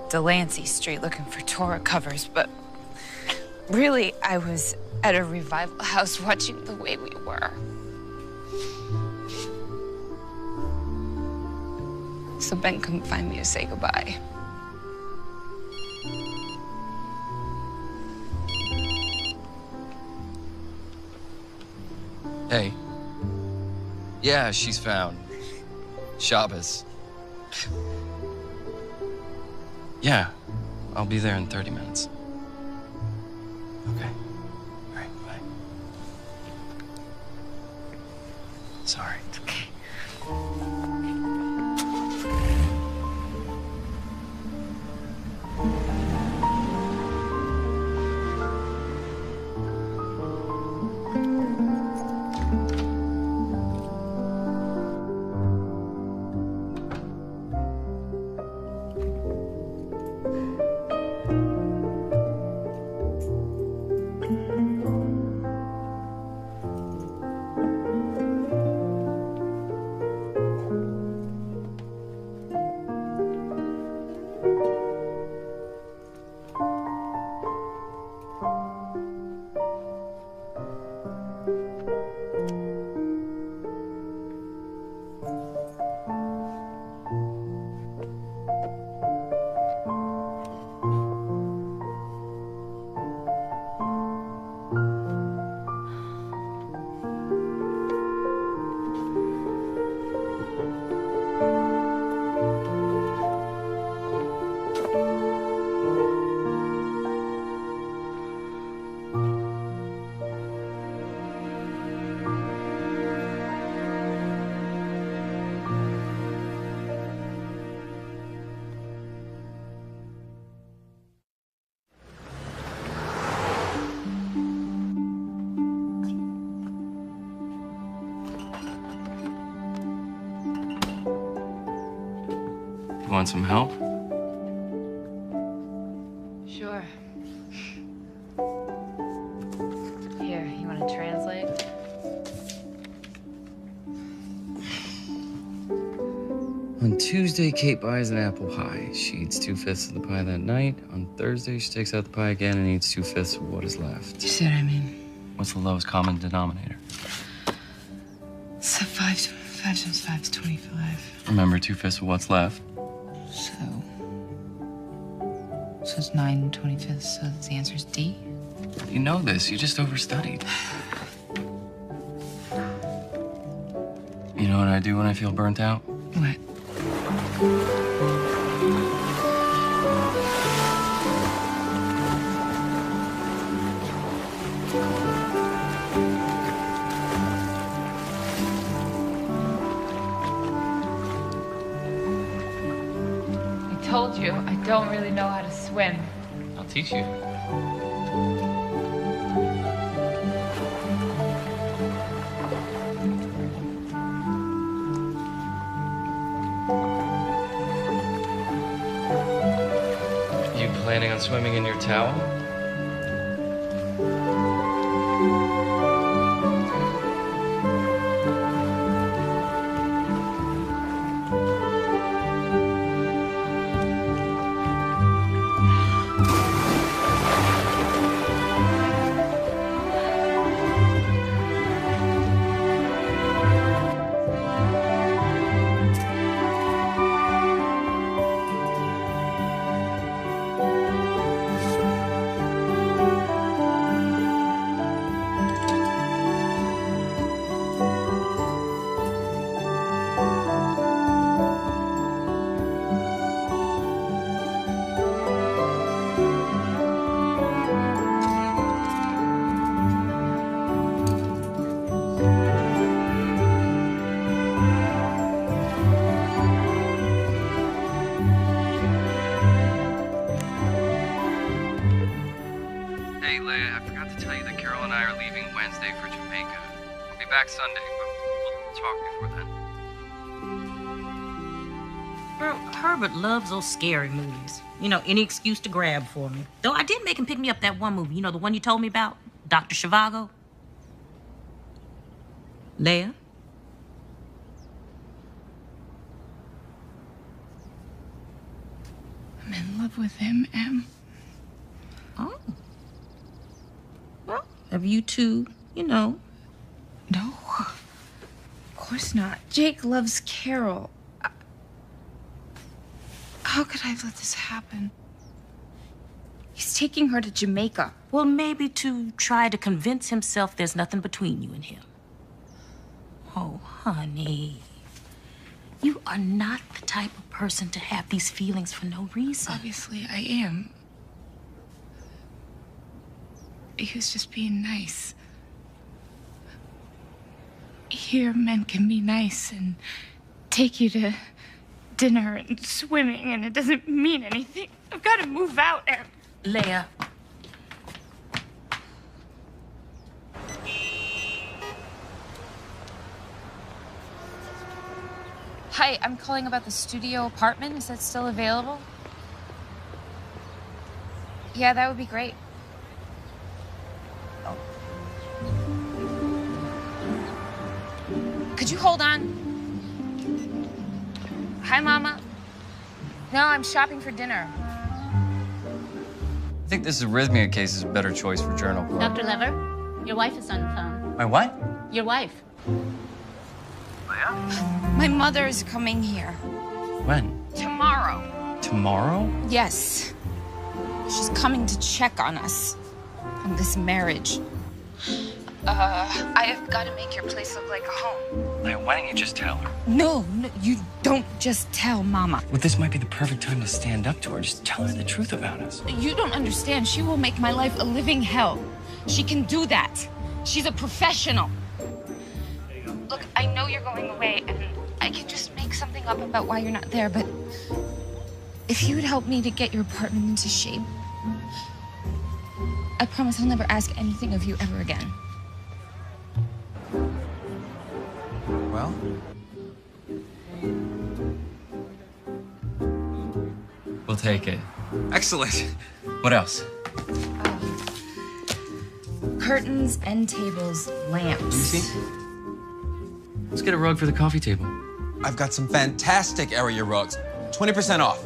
S22: Delancey Street looking for Torah covers, but really, I was at a revival house watching The Way We Were. So Ben couldn't find me to say goodbye.
S18: Hey. Yeah, she's found. Shabbos. Yeah, I'll be there in 30 minutes. Okay. All right, bye. Sorry.
S22: It's okay.
S18: You want some help?
S22: Sure. Here, you want to translate?
S18: On Tuesday, Kate buys an apple pie. She eats 2/5 of the pie that night. On Thursday, she takes out the pie again and eats 2/5 of what is left.
S10: You see what I mean?
S18: What's the lowest common denominator?
S10: So 5 times 5 is 25.
S18: Remember, 2/5 of what's left.
S10: So it's 9 25ths, so the answer is D?
S18: You know this. You just overstudied. You know what I do when I feel burnt out?
S10: What?
S22: I told you, I don't really know how to swim.
S18: I'll teach you. You planning on swimming in your towel? Hey, Leia, I forgot to tell you that Carol and I are leaving Wednesday for Jamaica. I'll be back Sunday, but we'll talk before then.
S11: Girl, Herbert loves those scary movies. You know, any excuse to grab for me. Though I did make him pick me up that one movie. You know, the one you told me about? Dr. Zhivago? Leia?
S10: I'm in love with him, Em.
S11: Oh. Well, have you two, you know?
S10: No. Of course not. Jake loves Carol. How could I let this happen? He's taking her to Jamaica.
S11: Well, maybe to try to convince himself there's nothing between you and him. Oh, honey. You are not the type of person to have these feelings for no reason.
S10: Obviously, I am. He was just being nice. Here, men can be nice and take you to dinner and swimming, and it doesn't mean anything. I've got to move out, Em.
S11: Leia.
S22: Hi, I'm calling about the studio apartment. Is that still available? Yeah, that would be great. Could you hold on? Hi, Mama. No, I'm shopping for dinner.
S18: I think this arrhythmia case is a better choice for Journal Club.
S12: Dr. Lever, your wife is on the phone.
S18: My what?
S12: Your wife.
S22: My mother is coming here.
S18: When?
S22: Tomorrow.
S18: Tomorrow?
S22: Yes. She's coming to check on us. On this marriage. I have got to make your place look like a home.
S18: Leia, why don't you just tell her?
S22: No, you don't just tell Mama.
S18: Well, this might be the perfect time to stand up to her. Just tell her the truth about us.
S22: You don't understand. She will make my life a living hell. She can do that. She's a professional. Look, I know you're going away, and I can just make something up about why you're not there, but if you would help me to get your apartment into shape, I promise I'll never ask anything of you ever again.
S18: Well? We'll take it. Excellent. What else?
S22: Curtains, end tables, lamps.
S18: Let me see. Let's get a rug for the coffee table.
S13: I've got some fantastic area rugs. 20% off.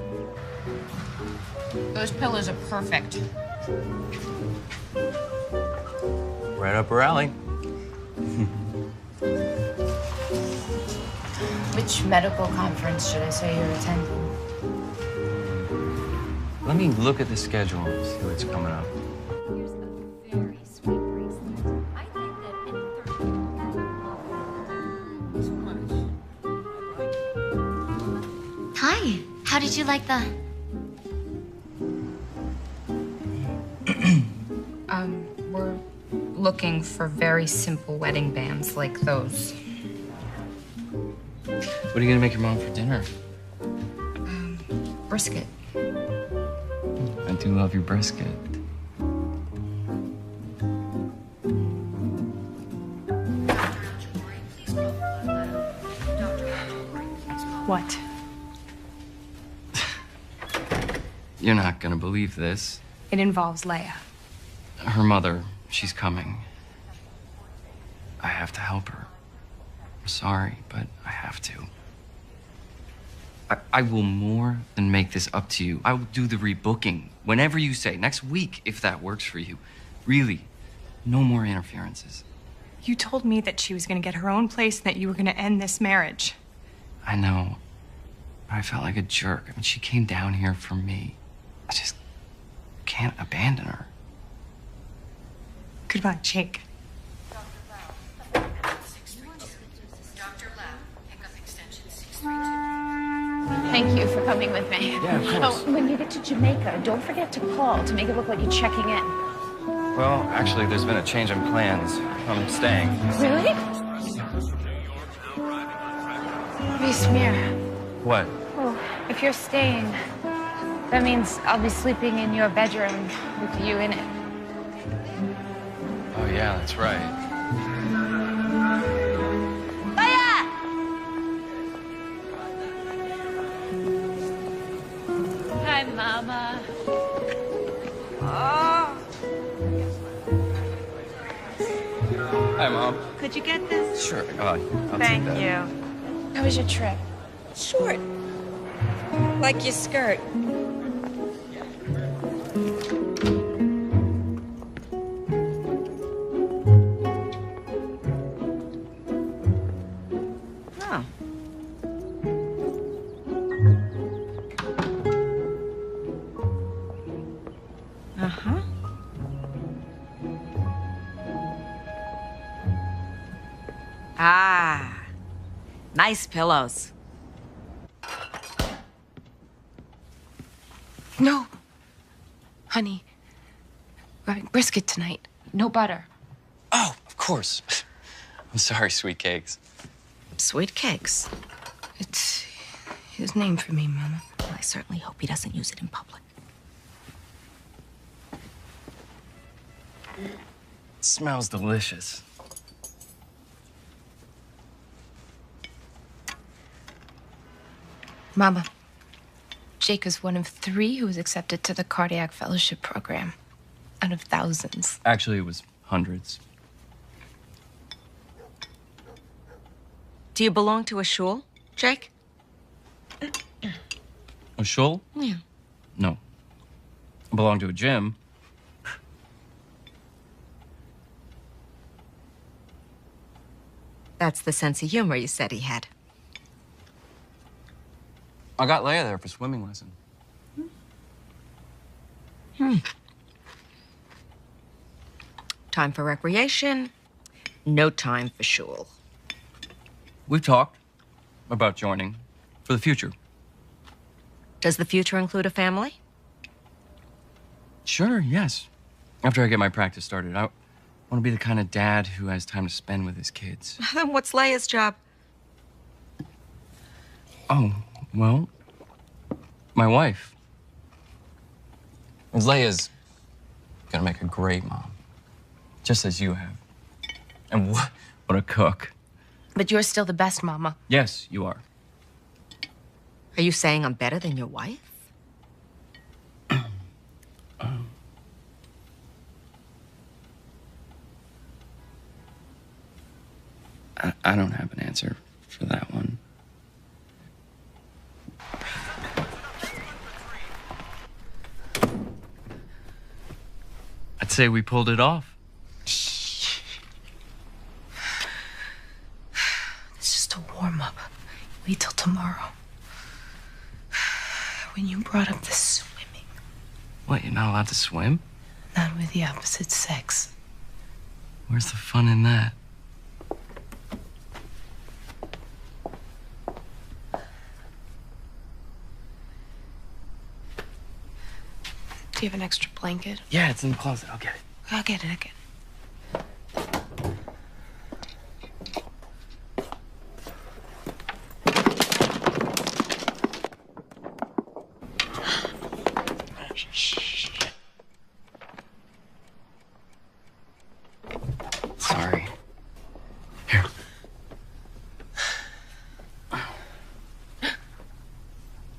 S10: Those pillows are perfect.
S18: Right up her alley.
S10: Which medical conference should I say you're attending?
S18: Let me look at the schedule and see what's coming up.
S14: Hi. How did you like the...
S10: We're looking for very simple wedding bands like those.
S18: What are you gonna make your mom for dinner?
S10: Brisket.
S18: I do love your brisket.
S20: What?
S18: You're not gonna believe this.
S20: It involves Leia.
S18: Her mother, she's coming. I have to help her. I'm sorry, but I have to. I will more than make this up to you. I will do the rebooking whenever you say, next week, if that works for you. Really, no more interferences.
S20: You told me that she was going to get her own place and that you were going to end this marriage.
S18: I know, but I felt like a jerk. I mean, she came down here for me. I just can't abandon her.
S20: Goodbye, Jake.
S12: Thank you for coming with me.
S18: Yeah, of course.
S12: Oh, when you get to Jamaica, don't forget to call to make it look like you're checking in.
S18: Well, actually, there's been a change in plans. I'm staying.
S12: Really?
S22: Smear.
S18: What?
S22: Oh, if you're staying, that means I'll be sleeping in your bedroom with you in it.
S18: Oh, yeah, that's right.
S3: Hi, Mama.
S4: Oh,
S18: Hi, Mom.
S4: could you get this?
S18: Sure. I'll
S4: Thank
S18: take that.
S4: you.
S22: How was your trip?
S4: Short. Like your skirt. Oh. Uh-huh. Ah, nice pillows.
S10: No. Honey, we're having brisket tonight. No butter.
S18: Oh, of course. I'm sorry, sweet cakes.
S4: Sweet cakes.
S10: It's his name for me, Mama.
S11: Well, I certainly hope he doesn't use it in public.
S18: It smells delicious.
S10: Mama, Jake is one of 3 who was accepted to the Cardiac Fellowship Program. Out of thousands.
S18: Actually, it was hundreds.
S4: Do you belong to a shul, Jake?
S18: A shul?
S4: Yeah.
S18: No. I belong to a gym.
S4: That's the sense of humor you said he had.
S18: I got Leia there for swimming lesson.
S4: Time for recreation, no time for shul.
S18: We've talked about joining for the future.
S4: Does the future include a family?
S18: Sure, yes. After I get my practice started, I want to be the kind of dad who has time to spend with his kids.
S4: Then what's Leia's job?
S18: Oh, well, my wife. Leia's gonna make a great mom, just as you have. And what a cook.
S10: But you're still the best, Mama.
S18: Yes, you are.
S4: Are you saying I'm better than your wife?
S18: I don't have an answer for that one.
S1: say we pulled it off.
S22: It's just a warm-up. Wait till tomorrow. When you brought up the swimming.
S1: What, you're not allowed to swim?
S22: Not with the opposite sex.
S1: Where's the fun in that?
S15: Do you have an extra blanket?
S1: Yeah, it's in the closet. I'll get it.
S15: I'll get it.
S1: Sorry. Here.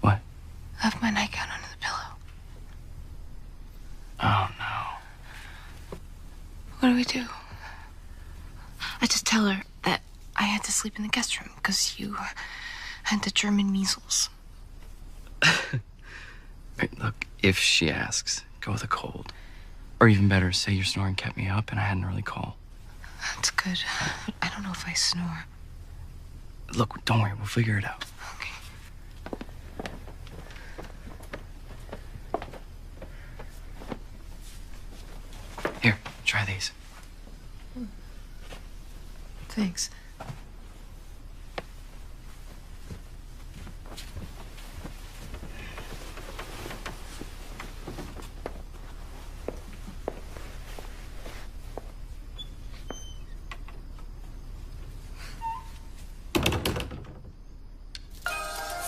S1: What?
S15: I left my nightgown under the pillow.
S1: Oh, no.
S15: What do we do? I just tell her that I had to sleep in the guest room because you had the German measles.
S1: Right, look, if she asks, go with a cold. Or even better, say your snoring kept me up and I had an early call.
S15: That's good. But I don't know if I snore.
S1: Look, don't worry, we'll figure it out. Here, try these.
S15: Thanks.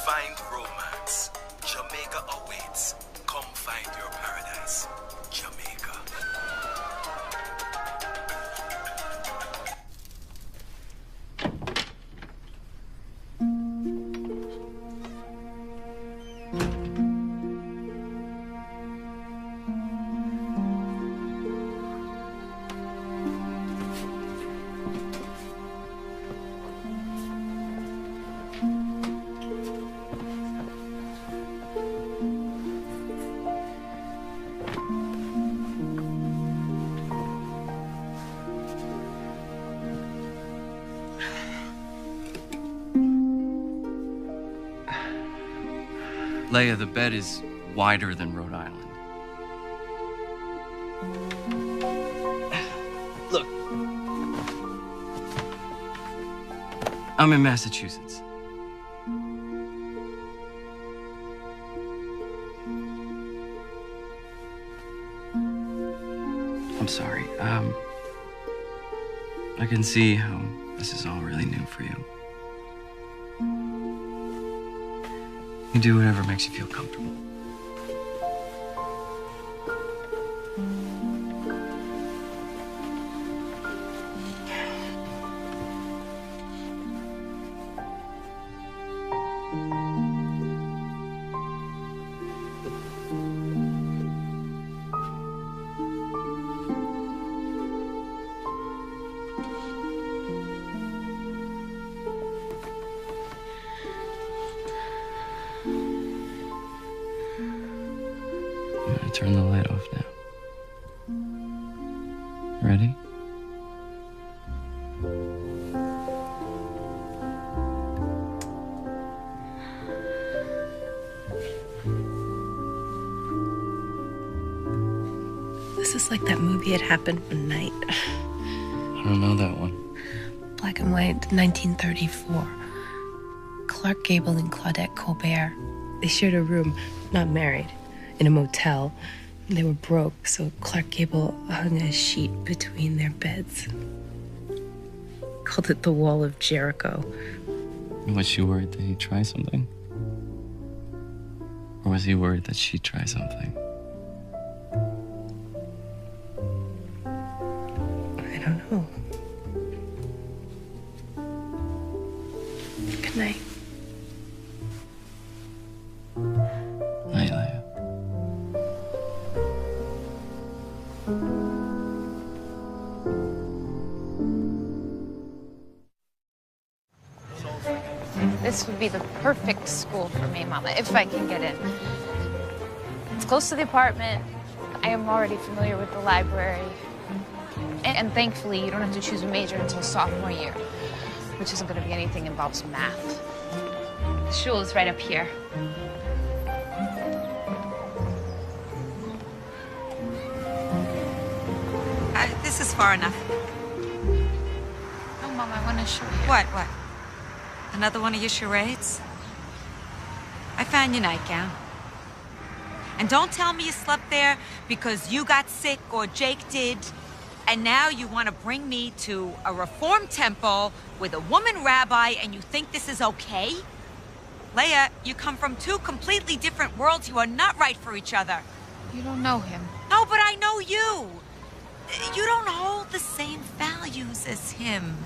S2: Find romance. Jamaica awaits. Come find your paradise. Jamaica.
S1: Leia, the bed is wider than Rhode Island. Look. I'm in Massachusetts. I'm sorry. I can see how this is all really new for you. You do whatever makes you feel comfortable. I'm gonna turn the light off now. Ready?
S15: This is like that movie It Happened One Night.
S1: I don't know that one.
S15: Black and white, 1934. Clark Gable and Claudette Colbert. They shared a room, not married, in a motel. They were broke, so Clark Gable hung a sheet between their beds. Called it the Wall of Jericho.
S1: Was she worried that he'd try something? Or was he worried that she'd try something?
S15: I don't know. Good night.
S1: Night, Leia.
S22: This would be the perfect school for me, Mama, if I can get in. It's close to the apartment. I am already familiar with the library. And thankfully, you don't have to choose a major until sophomore year, which isn't going to be anything that involves math. The shul is right up here.
S5: This is far enough.
S22: Oh, Mom, I want to show you.
S5: What? Another one of your charades? I found your nightgown. And don't tell me you slept there because you got sick or Jake did. And now you want to bring me to a reform temple with a woman rabbi and you think this is okay? Leia, you come from two completely different worlds. You are not right for each other.
S22: You don't know him.
S5: No, but I know you. You don't hold the same values as him.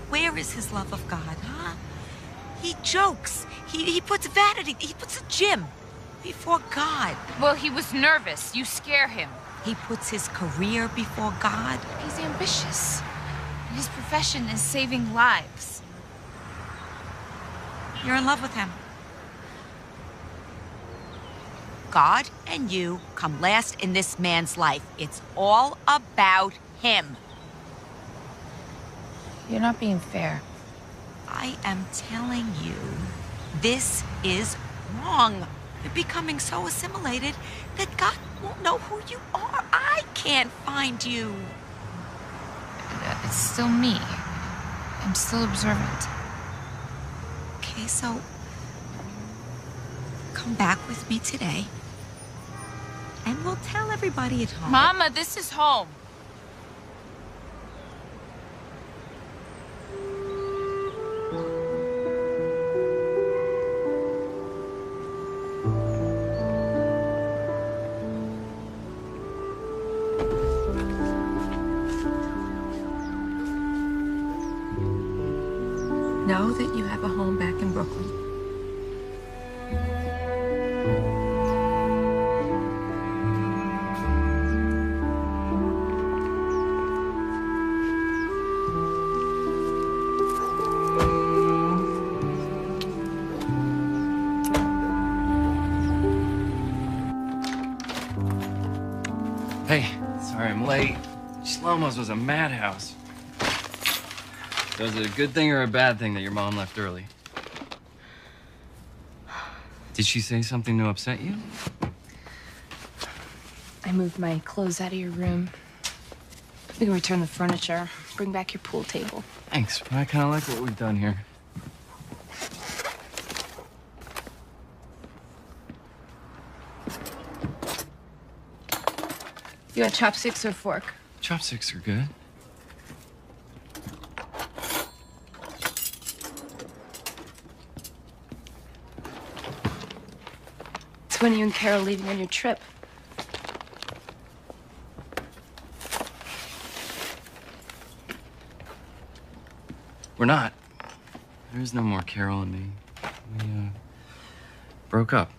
S5: Where is his love of God, huh? He jokes. He puts vanity, he puts a gym before God.
S22: Well, he was nervous. You scare him.
S5: He puts his career before God.
S22: He's ambitious. His profession is saving lives.
S5: You're in love with him. God and you come last in this man's life. It's all about him.
S22: You're not being fair.
S5: I am telling you, this is wrong. You're becoming so assimilated that God won't know who you are. I can't find you.
S22: It's still me. I'm still observant.
S5: Okay, so come back with me today. And we'll tell everybody at home.
S22: Mama, this is home.
S5: Know that you have a home back in Brooklyn.
S1: Hey, sorry I'm late. Shlomo's was a madhouse. So is it a good thing or a bad thing that your mom left early? Did she say something to upset you?
S15: I moved my clothes out of your room. We can return the furniture, bring back your pool table.
S1: Thanks, but I kind of like what we've done here.
S15: You got chopsticks or fork?
S1: Chopsticks are good.
S15: It's when you and Carol leaving on your trip.
S1: We're not. There is no more Carol and me. We, broke up.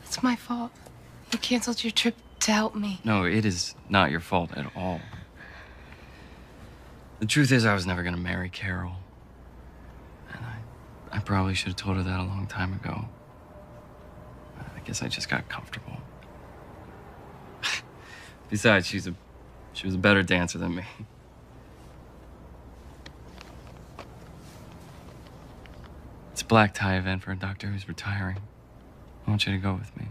S15: It's my fault. You canceled your trip to help me.
S1: No, it is not your fault at all. The truth is, I was never gonna marry Carol. And I probably should have told her that a long time ago. I guess I just got comfortable. Besides, she was a better dancer than me. It's a black tie event for a doctor who's retiring. I want you to go with me.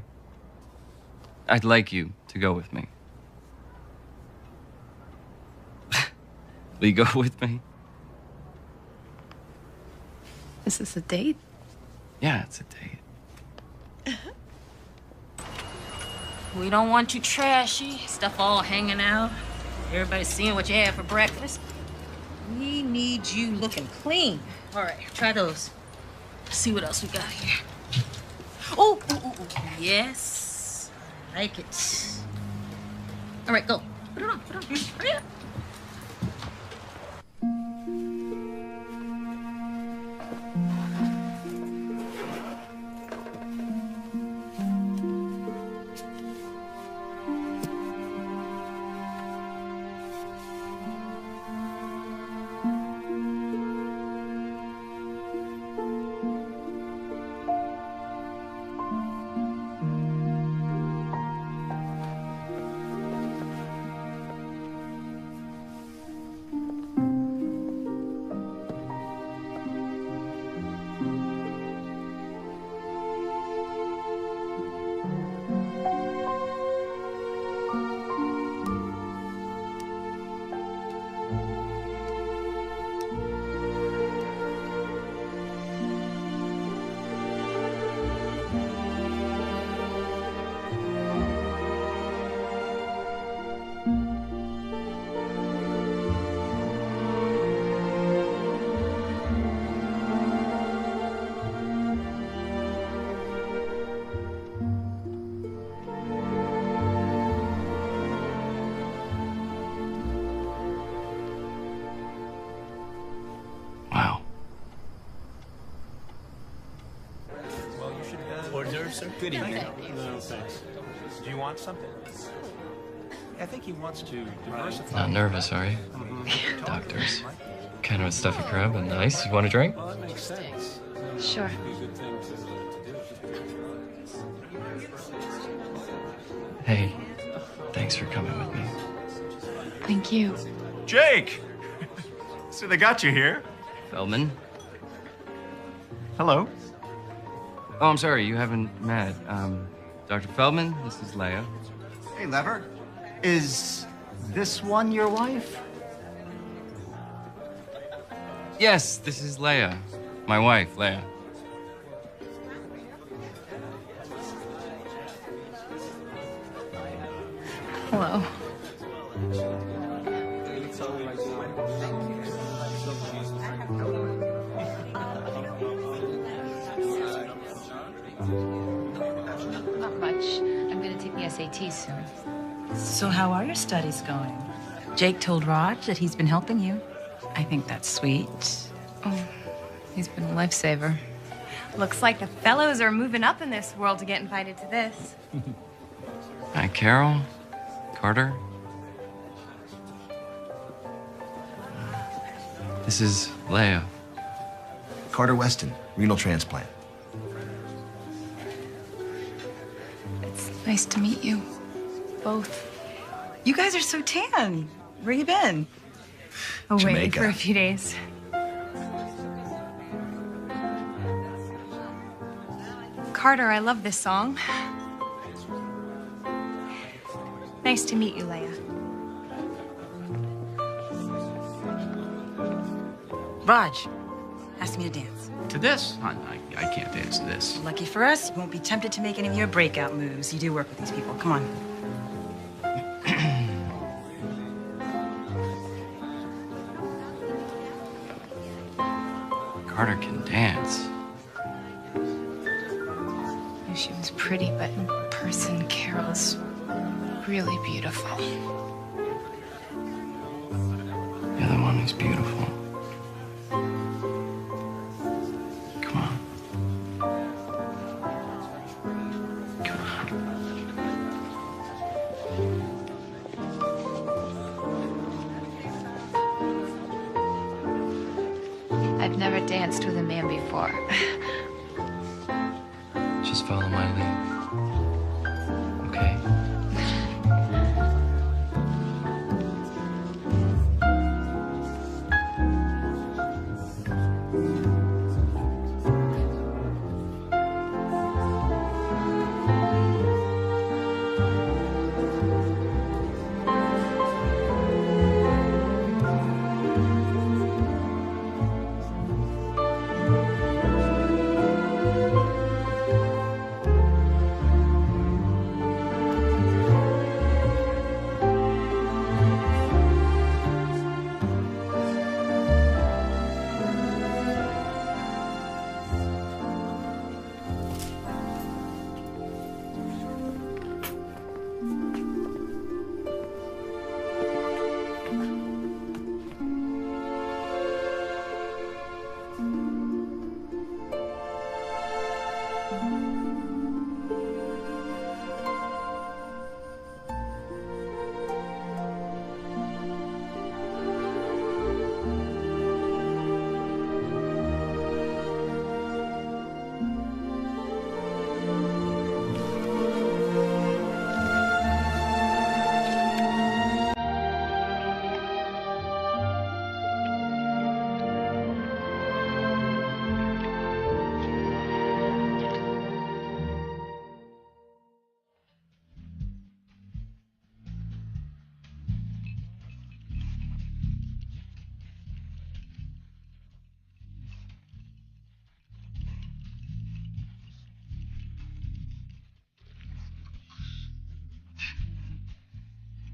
S1: I'd like you to go with me. Will you go with me?
S15: Is this a date?
S1: Yeah, it's a date.
S17: We don't want you trashy, stuff all hanging out. Everybody seeing what you had for breakfast. We need you looking clean. All right, try those. See what else we got here. Oh, yes, I like it. All right, go. Put it on, hurry up.
S7: sir. Good evening. No, thanks. Do you want something? I think he wants to diversify.
S18: Not nervous, are you? Doctors. Kind of a stuffy crowd, but nice. You want a drink?
S7: Well, that makes sense.
S15: Sure.
S7: It'd be a good thing to do.
S18: Hey, thanks for coming with me.
S15: Thank you.
S14: Jake! So they got you here.
S18: Feldman?
S14: Hello.
S18: Oh, I'm sorry, you haven't met. Dr. Feldman, this is Leia.
S19: Hey, Lever. Is this one your wife?
S18: Yes, this is Leia. My wife, Leia.
S15: Hello.
S10: Not much. I'm gonna take the SAT soon.
S16: So how are your studies going? Jake told Raj that he's been helping you. I think that's sweet.
S10: Oh, he's been a lifesaver.
S20: Looks like the fellows are moving up in this world to get invited to this.
S18: Hi, Carol. Carter. This is Leia.
S23: Carter Weston, renal transplant.
S10: It's nice to meet you. Both.
S16: You guys are so tan. Where you been?
S20: Away
S23: Jamaica.
S20: for a few days. Carter, I love this song. Nice to meet you, Leia.
S16: Raj, ask me to dance.
S7: To this? I can't dance to this.
S16: Lucky for us, you won't be tempted to make any of your breakout moves. You do work with these people. Come on.
S18: Carter can dance.
S10: Knew she was pretty, but in person, Carol is really beautiful.
S18: You're the one who's beautiful. Come on. Come
S10: on. I've never danced with a man before.
S18: Just follow my lead. Okay?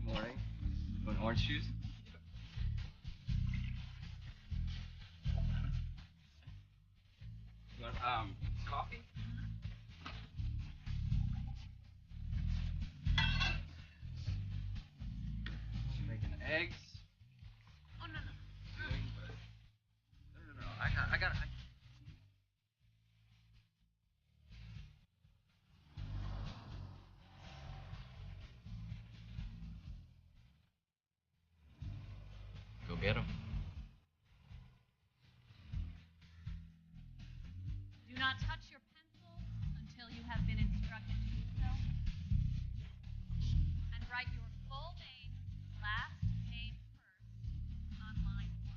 S18: Morning. You want orange juice? You want coffee? Making eggs. Oh no. No. I got. get him.
S3: Do not touch your pencil until you have been instructed to do so. And write your full name, last name first, on line 1.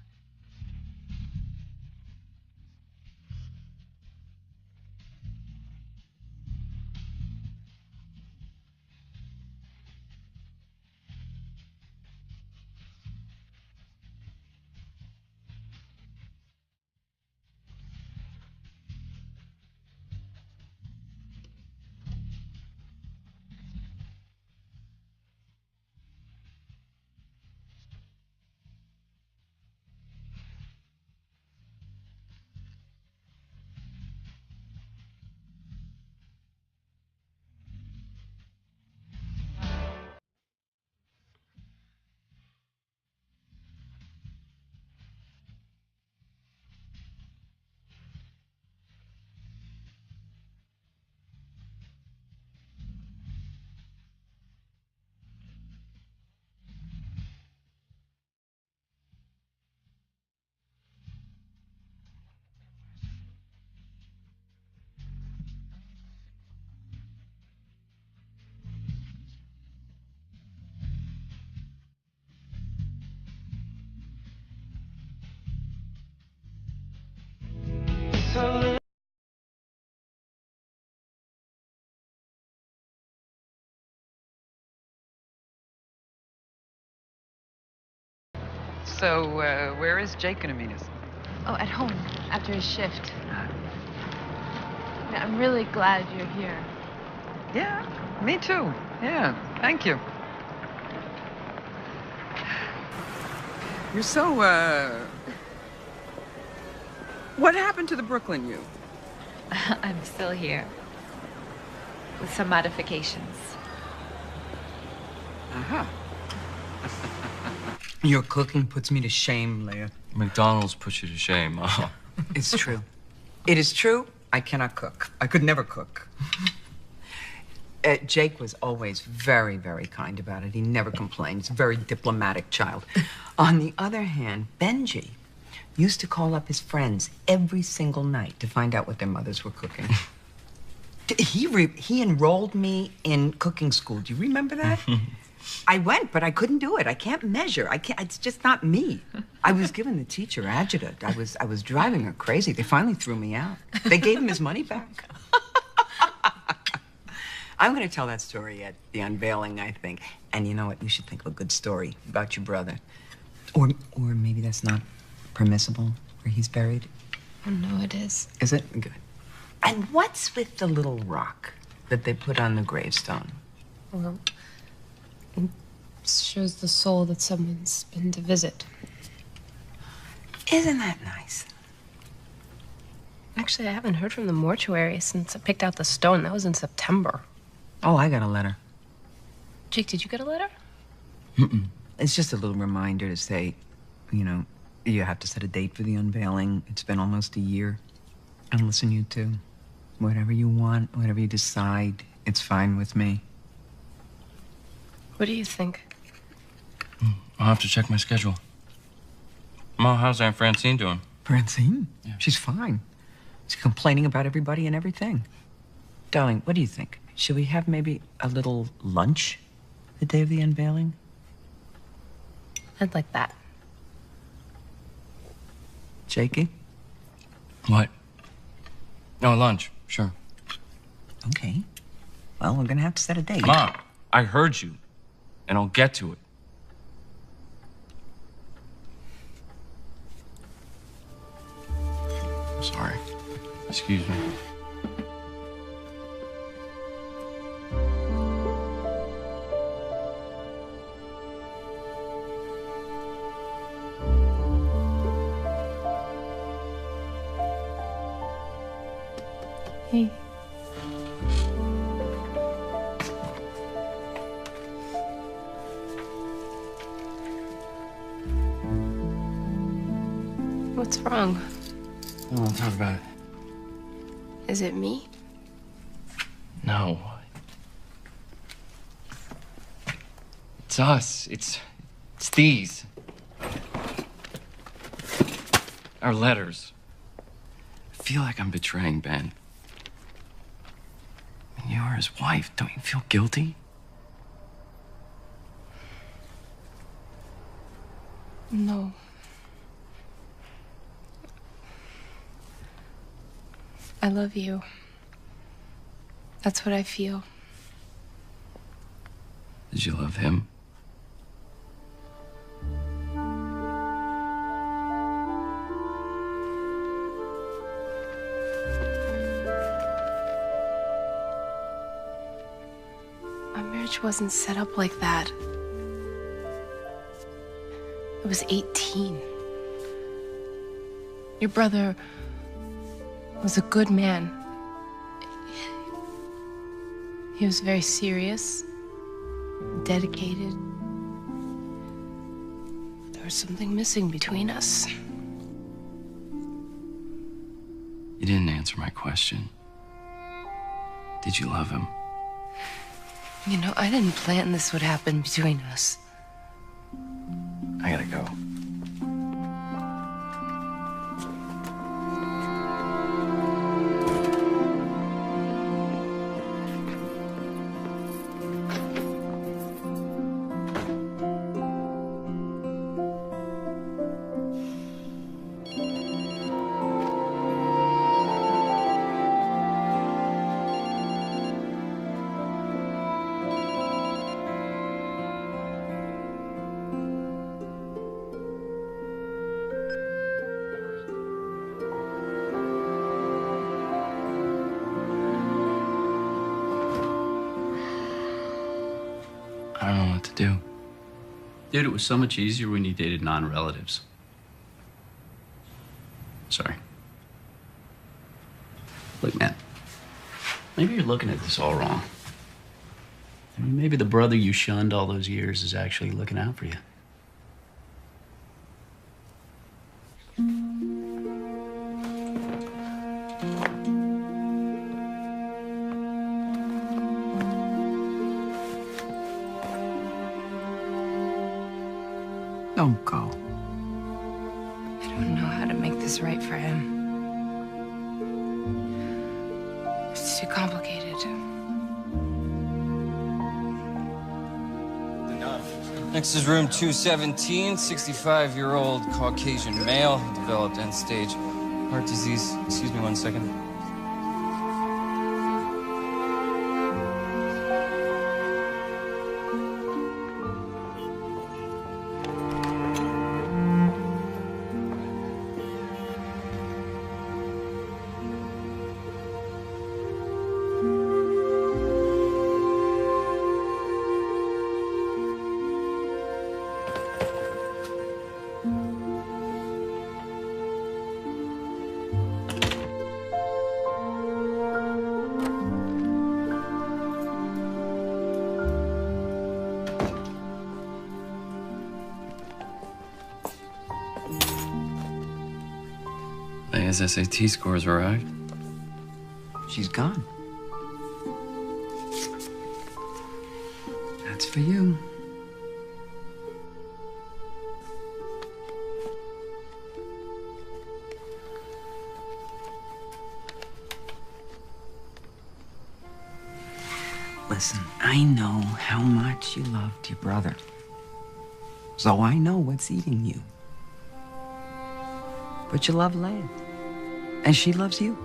S8: So, where is Jake gonna meet us?
S15: Oh, at home, after his shift. I'm really glad you're here.
S8: Yeah, me too. Yeah, thank you. You're so, What happened to the Brooklyn you?
S22: I'm still here. With some modifications.
S8: Uh-huh. Your cooking puts me to shame, Leia.
S18: McDonald's puts you to shame, huh?
S8: It's true. It is true. I cannot cook. I could never cook. Jake was always very, very kind about it. He never complained. He's a very diplomatic child. On the other hand, Benji used to call up his friends every single night to find out what their mothers were cooking. He enrolled me in cooking school. Do you remember that? I went, but I couldn't do it. I can't measure. It's just not me. I was giving the teacher adjutant. I was driving her crazy. They finally threw me out. They gave him his money back. I'm going to tell that story at the unveiling, I think. And you know what? You should think of a good story about your brother. Or maybe that's not permissible, where he's buried.
S15: Oh, no, it is.
S8: Is it? Good. And what's with the little rock that they put on the gravestone?
S15: Well, it shows the soul that someone's been to visit.
S8: Isn't that nice?
S15: Actually, I haven't heard from the mortuary since I picked out the stone. That was in September.
S8: Oh, I got a letter.
S15: Jake, did you get a letter?
S8: Mm-mm. It's just a little reminder to say, you know, you have to set a date for the unveiling. It's been almost a year. And listen, you two, whatever you want, whatever you decide, it's fine with me.
S15: What do you think?
S18: I'll have to check my schedule. Ma, how's Aunt Francine doing?
S8: Francine? Yeah. She's fine. She's complaining about everybody and everything. Darling, what do you think? Should we have maybe a little lunch the day of the unveiling?
S15: I'd like that.
S8: Jakey?
S18: What? No, lunch. Sure.
S8: Okay. Well, we're gonna have to set a date.
S18: Ma, I heard you, and I'll get to it. Sorry. Excuse me.
S15: Hey. What's wrong?
S18: I don't want to talk about it.
S15: Is it me?
S18: No. It's us. It's these. Our letters. I feel like I'm betraying Ben. And you are his wife. Don't you feel guilty?
S15: No. I love you. That's what I feel.
S18: Did you love him?
S15: Our marriage wasn't set up like that. I was 18. Your brother was a good man. He was very serious, dedicated. There was something missing between us.
S18: You didn't answer my question. Did you love him?
S15: You know, I didn't plan this would happen between us.
S18: I gotta go. I don't know what to do.
S6: Dude, it was so much easier when you dated non-relatives. Sorry. Look, man, maybe you're looking at this all wrong. I mean, maybe the brother you shunned all those years is actually looking out for you.
S8: Don't go.
S15: I don't know how to make this right for him. It's too complicated.
S13: Next is room 217, 65-year-old Caucasian male, developed end-stage heart disease. Excuse me 1 second.
S18: Leia's SAT scores arrived.
S8: She's gone. That's for you. Listen, I know how much you loved your brother. So I know what's eating you. But you love Leia. And she loves you.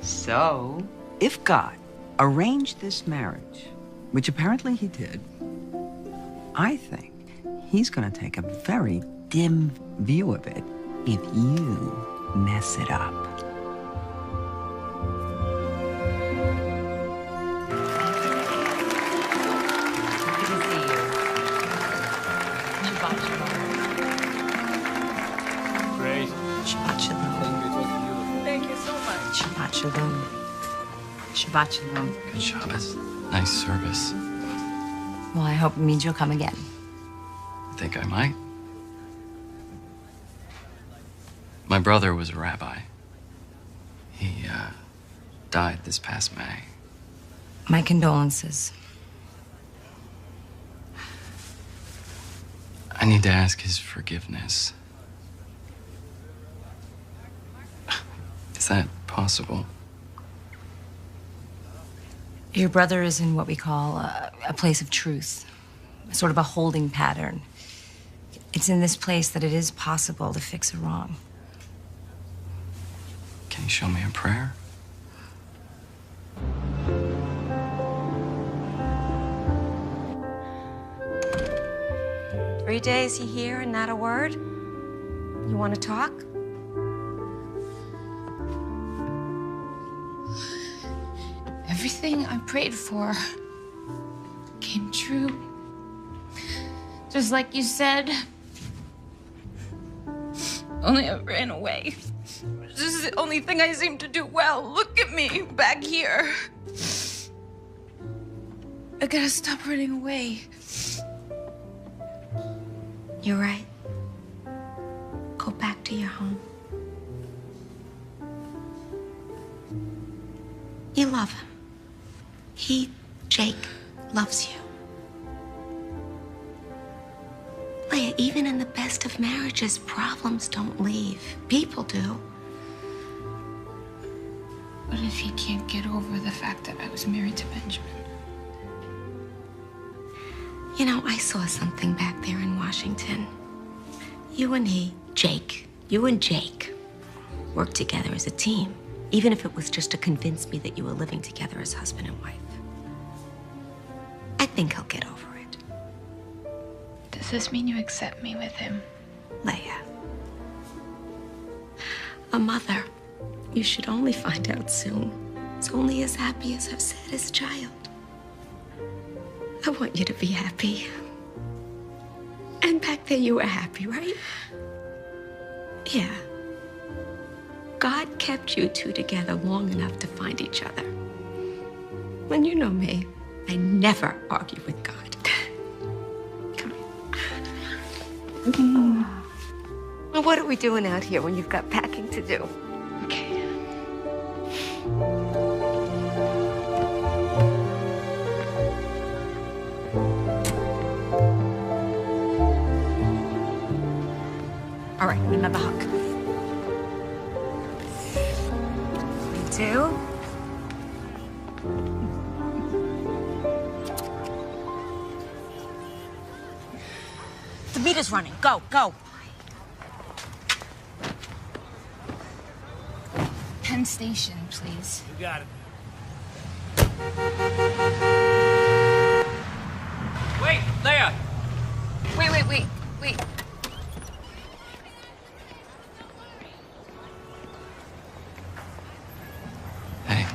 S8: So, if God arranged this marriage, which apparently he did, I think he's gonna take a very dim view of it if you mess it up.
S6: Great.
S4: Shabbat shalom.
S12: Thank you so much.
S4: Shabbat shalom. Shabbat shalom.
S18: Good Shabbos. Nice service.
S9: Well, I hope it means you'll come again.
S18: I think I might. My brother was a rabbi. He died this past May.
S9: My condolences.
S18: I need to ask his forgiveness. Is that possible?
S9: Your brother is in what we call a place of truth, sort of a holding pattern. It's in this place that it is possible to fix a wrong.
S18: Can you show me a prayer?
S5: Three days you here and not a word? You want to talk?
S10: Everything I prayed for came true. Just like you said. Only I ran away. This is the only thing I seem to do well. Look at me back here. I gotta stop running away.
S5: You're right. Go back to your home. You love him. Jake, loves you. Leia, even in the best of marriages, problems don't leave. People do.
S10: What if he can't get over the fact that I was married to Benjamin?
S5: You know, I saw something back there in Washington. You and Jake worked together as a team, even if it was just to convince me that you were living together as husband and wife. I think he'll get over it.
S10: Does this mean you accept me with him?
S5: Leia, a mother, you should only find out soon, is only as happy as her saddest child. I want you to be happy. And back there you were happy, right? Yeah. God kept you two together long enough to find each other. When you know me, I never argue with God. Come here. Well, what are we doing out here when you've got packing to do? Okay. All right, another hug. Me too. The meter's running. Go, go.
S10: Penn Station, please.
S7: You got it.
S18: Wait, Leia!
S10: Wait.
S18: Hey.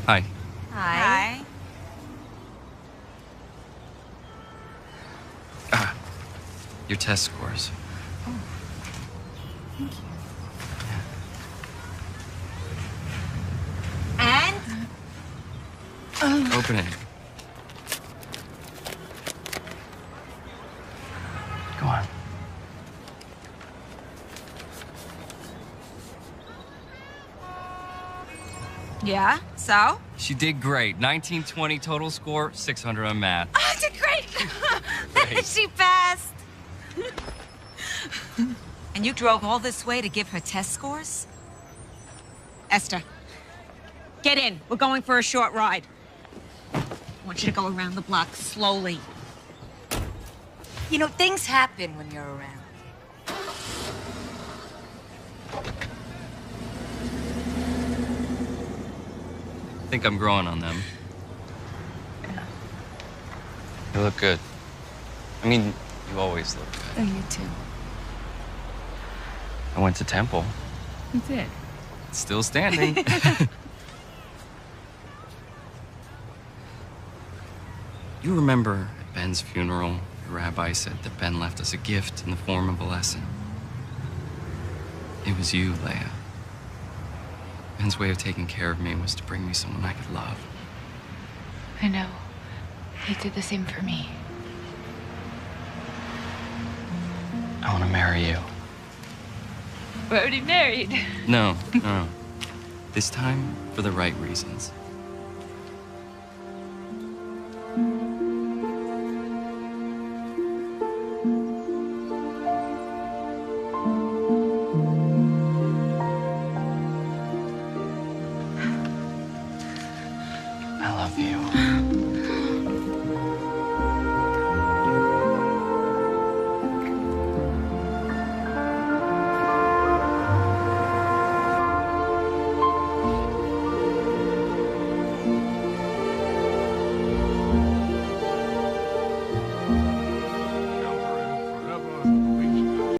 S18: Hi.
S5: Hi.
S18: Your test scores.
S10: Thank you.
S5: And?
S18: Open it. Go on.
S5: Yeah, so?
S18: She did great. 1920 total score, 600 on math.
S5: I did great. She passed. And you drove all this way to give her test scores? Esther, get in. We're going for a short ride. I want you to go around the block slowly. You know, things happen when you're around.
S18: I think I'm growing on them.
S10: Yeah.
S18: You look good. I mean, you always look good.
S10: Oh, you too.
S18: I went to Temple.
S10: You did.
S18: It's still standing. You remember at Ben's funeral, the rabbi said that Ben left us a gift in the form of a lesson. It was you, Leia. Ben's way of taking care of me was to bring me someone I could love.
S10: I know. He did the same for me.
S18: I want to marry you.
S10: We're already married.
S18: No. This time for the right reasons.